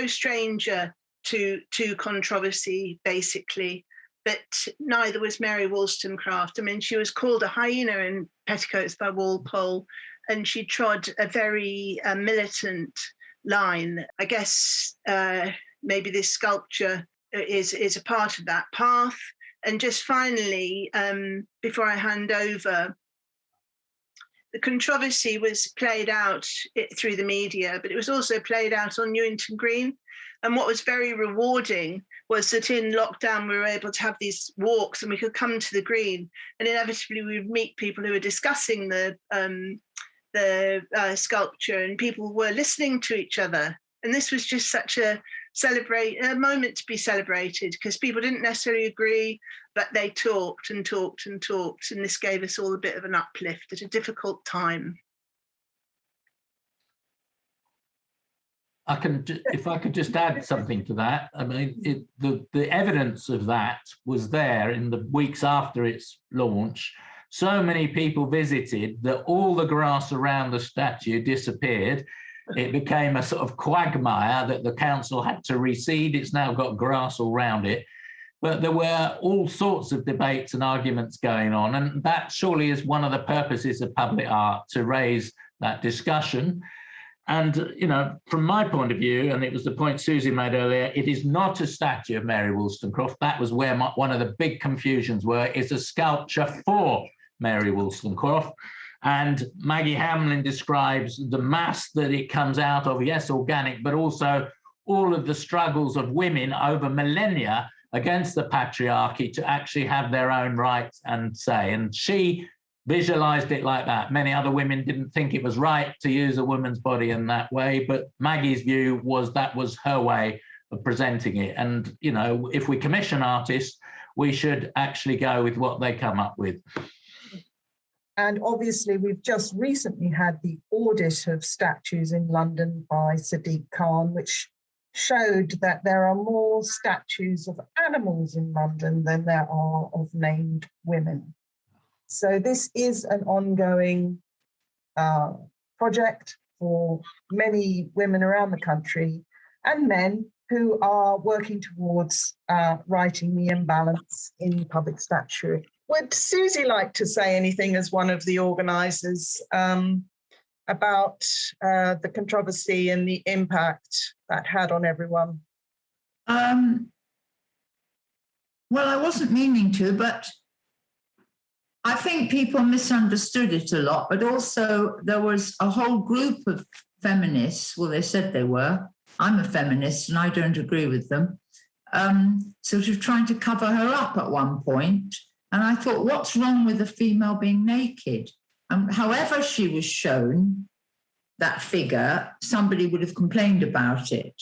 Speaker 2: stranger to controversy, basically. But neither was Mary Wollstonecraft. I mean, she was called a hyena in petticoats by Walpole, and she trod a very militant line. I guess maybe this sculpture is a part of that path. And just finally, before I hand over, the controversy was played out through the media, but it was also played out on Newington Green. And what was very rewarding was that in lockdown, we were able to have these walks and we could come to the green, and inevitably we would meet people who were discussing the sculpture, and people were listening to each other. And this was just such a moment to be celebrated, because people didn't necessarily agree, but they talked and talked and talked. And this gave us all a bit of an uplift at a difficult time.
Speaker 5: If I could just add something to that. I mean, the evidence of that was there in the weeks after its launch. So many people visited that all the grass around the statue disappeared. It became a sort of quagmire that the council had to reseed. It's now got grass all around it. But there were all sorts of debates and arguments going on. And that surely is one of the purposes of public art, to raise that discussion. And, you know, from my point of view, and it was the point Susie made earlier, it is not a statue of Mary Wollstonecraft. That was where one of the big confusions were. It's a sculpture for Mary Wollstonecraft. And Maggi Hambling describes the mass that it comes out of, yes, organic, but also all of the struggles of women over millennia against the patriarchy to actually have their own rights and say. And she visualized it like that. Many other women didn't think it was right to use a woman's body in that way, but Maggie's view was that was her way of presenting it. And, you know, if we commission artists, we should actually go with what they come up with.
Speaker 1: And obviously, we've just recently had the audit of statues in London by Sadiq Khan, which showed that there are more statues of animals in London than there are of named women. So this is an ongoing project for many women around the country and men who are working towards righting the imbalance in public statuary. Would Susie like to say anything as one of the organisers about the controversy and the impact that had on everyone?
Speaker 14: Well, I wasn't meaning to, but I think people misunderstood it a lot. But also there was a whole group of feminists, well, they said they were. I'm a feminist and I don't agree with them, sort of trying to cover her up at one point. And I thought, what's wrong with a female being naked? However she was shown, that figure, somebody would have complained about it.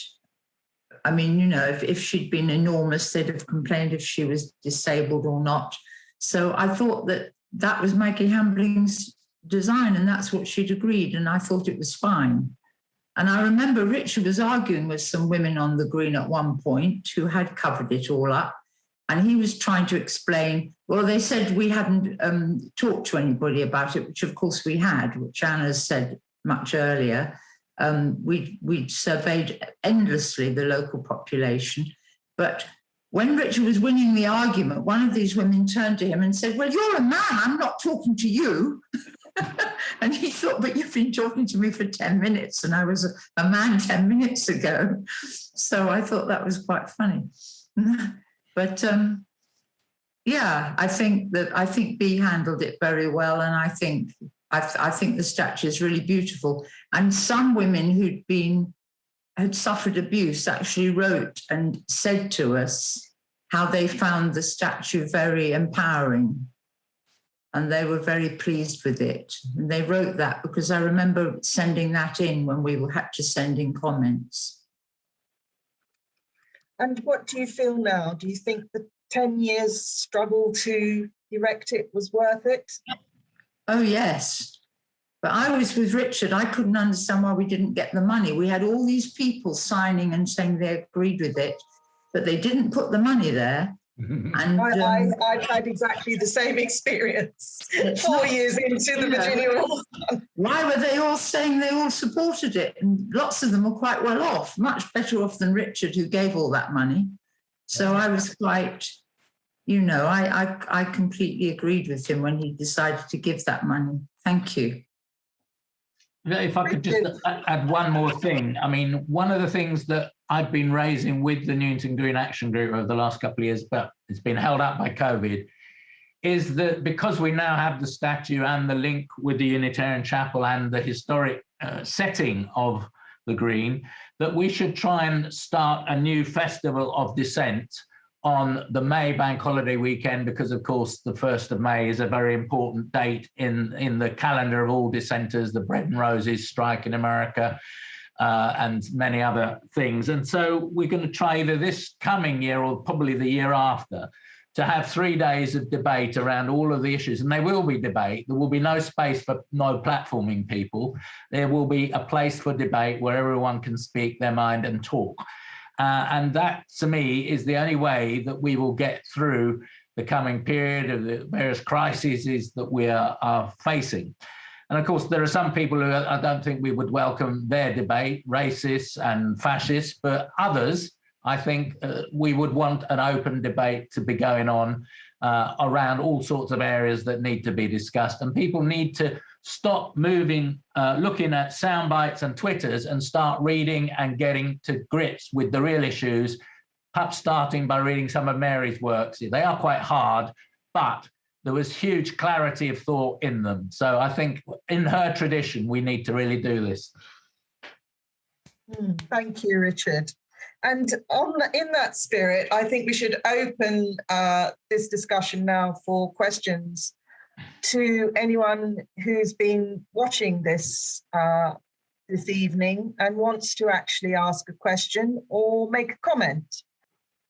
Speaker 14: I mean, you know, if she'd been enormous, they'd have complained if she was disabled or not. So I thought that was Maggi Hambling's design, and that's what she'd agreed, and I thought it was fine. And I remember Richard was arguing with some women on the green at one point who had covered it all up. And he was trying to explain, well, they said we hadn't talked to anybody about it, which of course we had, which Anna said much earlier. We'd surveyed endlessly the local population. But when Richard was winning the argument, one of these women turned to him and said, well, you're a man, I'm not talking to you. And he thought, but you've been talking to me for 10 minutes and I was a man 10 minutes ago. So I thought that was quite funny. But yeah, I think Bea handled it very well, and I think the statue is really beautiful. And some women had suffered abuse actually wrote and said to us how they found the statue very empowering, and they were very pleased with it. And they wrote that because I remember sending that in when we had to send in comments.
Speaker 1: And what do you feel now? Do you think the 10 years struggle to erect it was worth it?
Speaker 14: Oh, yes. But I was with Richard. I couldn't understand why we didn't get the money. We had all these people signing and saying they agreed with it, but they didn't put the money there. And
Speaker 1: I've had exactly the same experience 4 years into the Virginia Wall.
Speaker 14: Why were they all saying they all supported it? And lots of them were quite well off, much better off than Richard, who gave all that money. So I was quite, you know, I completely agreed with him when he decided to give that money. Thank you.
Speaker 5: If I could just add one more thing. I mean, one of the things that I've been raising with the Newington Green Action Group over the last couple of years, but it's been held up by COVID, is that because we now have the statue and the link with the Unitarian Chapel and the historic setting of the Green, that we should try and start a new festival of dissent on the May bank holiday weekend, because of course the 1st of May is a very important date in the calendar of all dissenters, the Bread and Roses strike in America, and many other things. And so we're going to try either this coming year or probably the year after to have 3 days of debate around all of the issues. And there will be debate. There will be no space for no platforming people. There will be a place for debate where everyone can speak their mind and talk. And that, to me, is the only way that we will get through the coming period of the various crises that we are facing. And of course, there are some people who I don't think we would welcome their debate, racists and fascists, but others, I think we would want an open debate to be going on around all sorts of areas that need to be discussed. And people need to stop moving, looking at sound bites and Twitters and start reading and getting to grips with the real issues, perhaps starting by reading some of Mary's works. They are quite hard, but there was huge clarity of thought in them. So I think in her tradition, we need to really do this.
Speaker 1: Thank you, Richard. And in that spirit, I think we should open this discussion now for questions to anyone who's been watching this this evening and wants to actually ask a question or make a comment.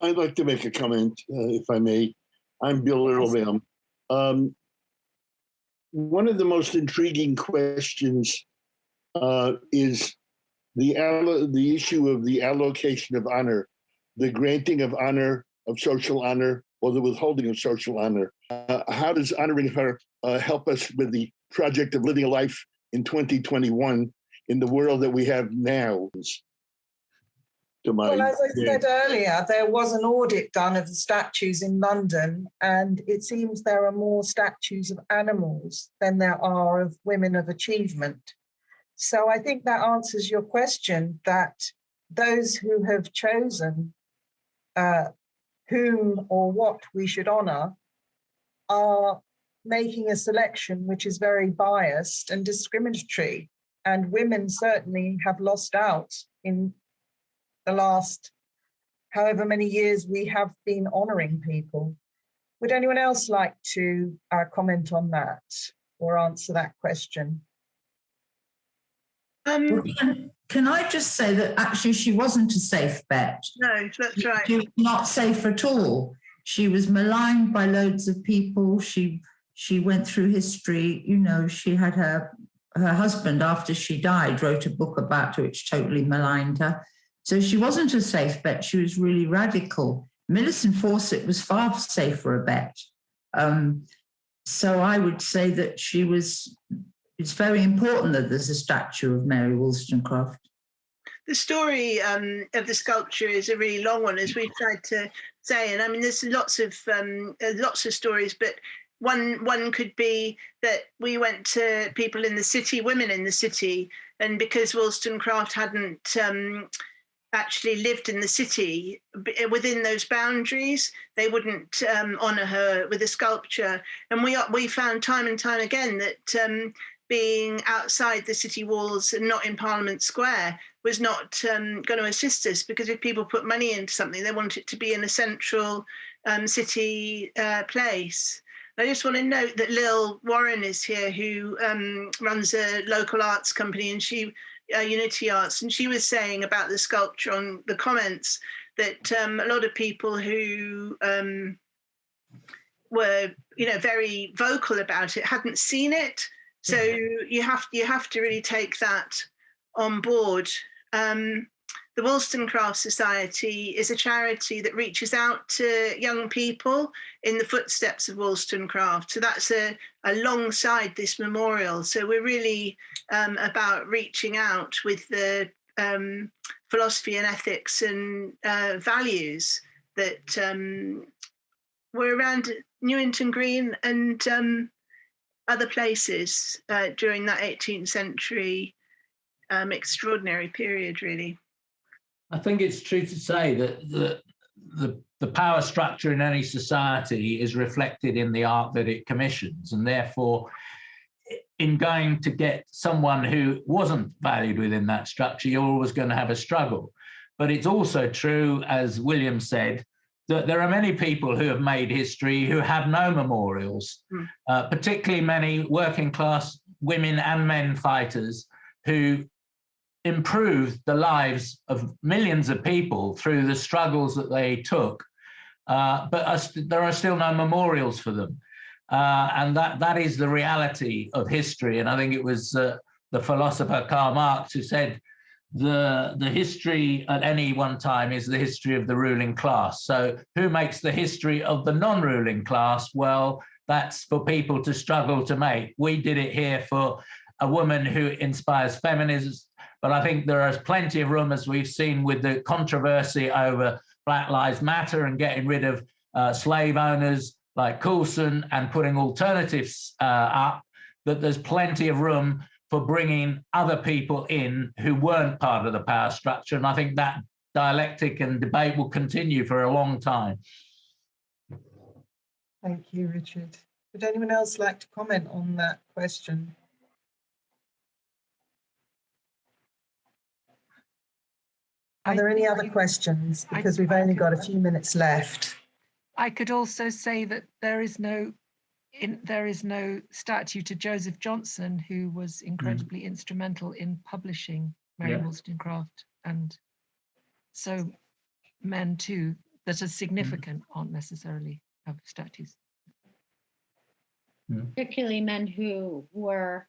Speaker 17: I'd like to make a comment, if I may. I'm Bill Earlbaum. One of the most intriguing questions is the issue of the allocation of honor, the granting of honor, of social honor, or the withholding of social honor. How does honoring her help us with the project of living a life in 2021 in the world that we have now?
Speaker 1: Well, as I said earlier, there was an audit done of the statues in London, and it seems there are more statues of animals than there are of women of achievement. So I think that answers your question, that those who have chosen whom or what we should honour are making a selection which is very biased and discriminatory. And women certainly have lost out in the last however many years we have been honouring people. Would anyone else like to comment on that or answer that question?
Speaker 14: Can I just say that actually she wasn't a safe bet?
Speaker 2: No, that's right.
Speaker 14: She was not safe at all. She was maligned by loads of people. She went through history. You know, she had her husband, after she died, wrote a book about her which totally maligned her. So she wasn't a safe bet. She was really radical. Millicent Fawcett was far safer a bet. So I would say that it's very important that there's a statue of Mary Wollstonecraft.
Speaker 2: The story of the sculpture is a really long one, as we've tried to say. And I mean, there's lots of stories, but one could be that we went to people in the city, women in the city, and because Wollstonecraft hadn't actually lived in the city within those boundaries, they wouldn't honour her with a sculpture. And we found time and time again that being outside the city walls and not in Parliament Square was not going to assist us, because if people put money into something, they want it to be in a central city place. I just want to note that Lil Warren is here, who runs a local arts company, and she Unity Arts, and she was saying about the sculpture on the comments that a lot of people who were very vocal about it hadn't seen it. So you have to really take that on board. The Wollstonecraft Society is a charity that reaches out to young people in the footsteps of Wollstonecraft. So that's alongside this memorial. So we're really about reaching out with the philosophy and ethics and values that were around Newington Green and other places during that 18th century extraordinary period, really.
Speaker 5: I think it's true to say that the the power structure in any society is reflected in the art that it commissions, and therefore, in going to get someone who wasn't valued within that structure, you're always going to have a struggle. But it's also true, as William said, that there are many people who have made history who have no memorials, particularly many working class women and men fighters who improved the lives of millions of people through the struggles that they took, but there are still no memorials for them. And that is the reality of history. And I think it was the philosopher Karl Marx who said, the history at any one time is the history of the ruling class. So who makes the history of the non-ruling class? Well, that's for people to struggle to make. We did it here for a woman who inspires feminism, but I think there is plenty of room, as we've seen with the controversy over Black Lives Matter and getting rid of slave owners like Coulson and putting alternatives up, that there's plenty of room for bringing other people in who weren't part of the power structure. And I think that dialectic and debate will continue for a long time.
Speaker 1: Thank you, Richard. Would anyone else like to comment on that question? Are there any other questions? Because we've only got a few minutes left.
Speaker 18: I could also say that there is no statue to Joseph Johnson, who was incredibly instrumental in publishing Mary Wollstonecraft, and so men too that are significant aren't necessarily have statues.
Speaker 3: Particularly men who were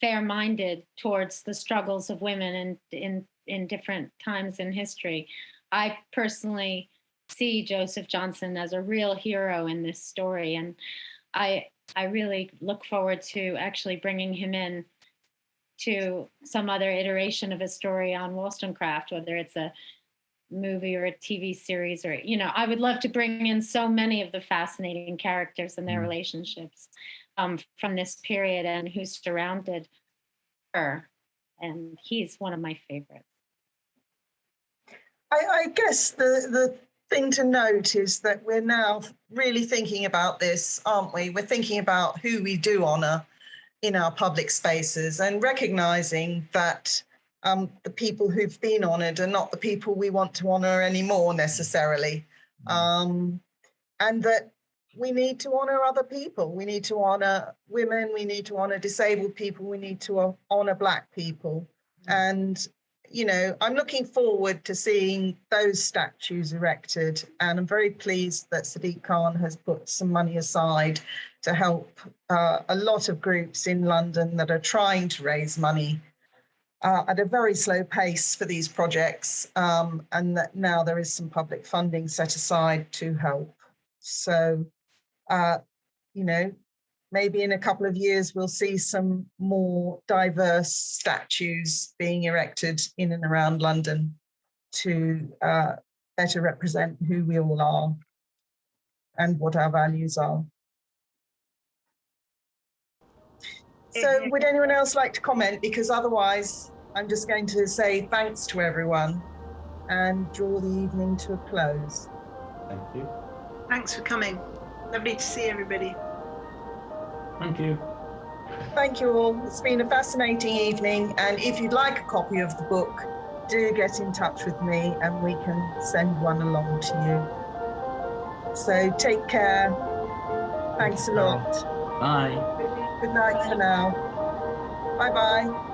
Speaker 3: fair-minded towards the struggles of women in different times in history. I personally see Joseph Johnson as a real hero in this story, and I really look forward to actually bringing him in to some other iteration of a story on Wollstonecraft, whether it's a movie or a TV series, or, you know, I would love to bring in so many of the fascinating characters and their relationships from this period and who surrounded her, and he's one of my favorites.
Speaker 1: I guess the thing to note is that we're now really thinking about this, aren't we? We're thinking about who we do honour in our public spaces and recognising that the people who've been honoured are not the people we want to honour anymore necessarily. And that we need to honour other people. We need to honour women, we need to honour disabled people, we need to honour Black people. And you know, I'm looking forward to seeing those statues erected, and I'm very pleased that Sadiq Khan has put some money aside to help a lot of groups in London that are trying to raise money at a very slow pace for these projects, and that now there is some public funding set aside to help. So, you know, maybe in a couple of years, we'll see some more diverse statues being erected in and around London to better represent who we all are and what our values are. So would anyone else like to comment? Because otherwise, I'm just going to say thanks to everyone and draw the evening to a close.
Speaker 5: Thank you.
Speaker 2: Thanks for coming. Lovely to see everybody.
Speaker 5: Thank you.
Speaker 1: Thank you all. It's been a fascinating evening. And if you'd like a copy of the book, do get in touch with me and we can send one along to you. So take care. Thanks a lot.
Speaker 5: Bye.
Speaker 1: Good night for now. Bye-bye.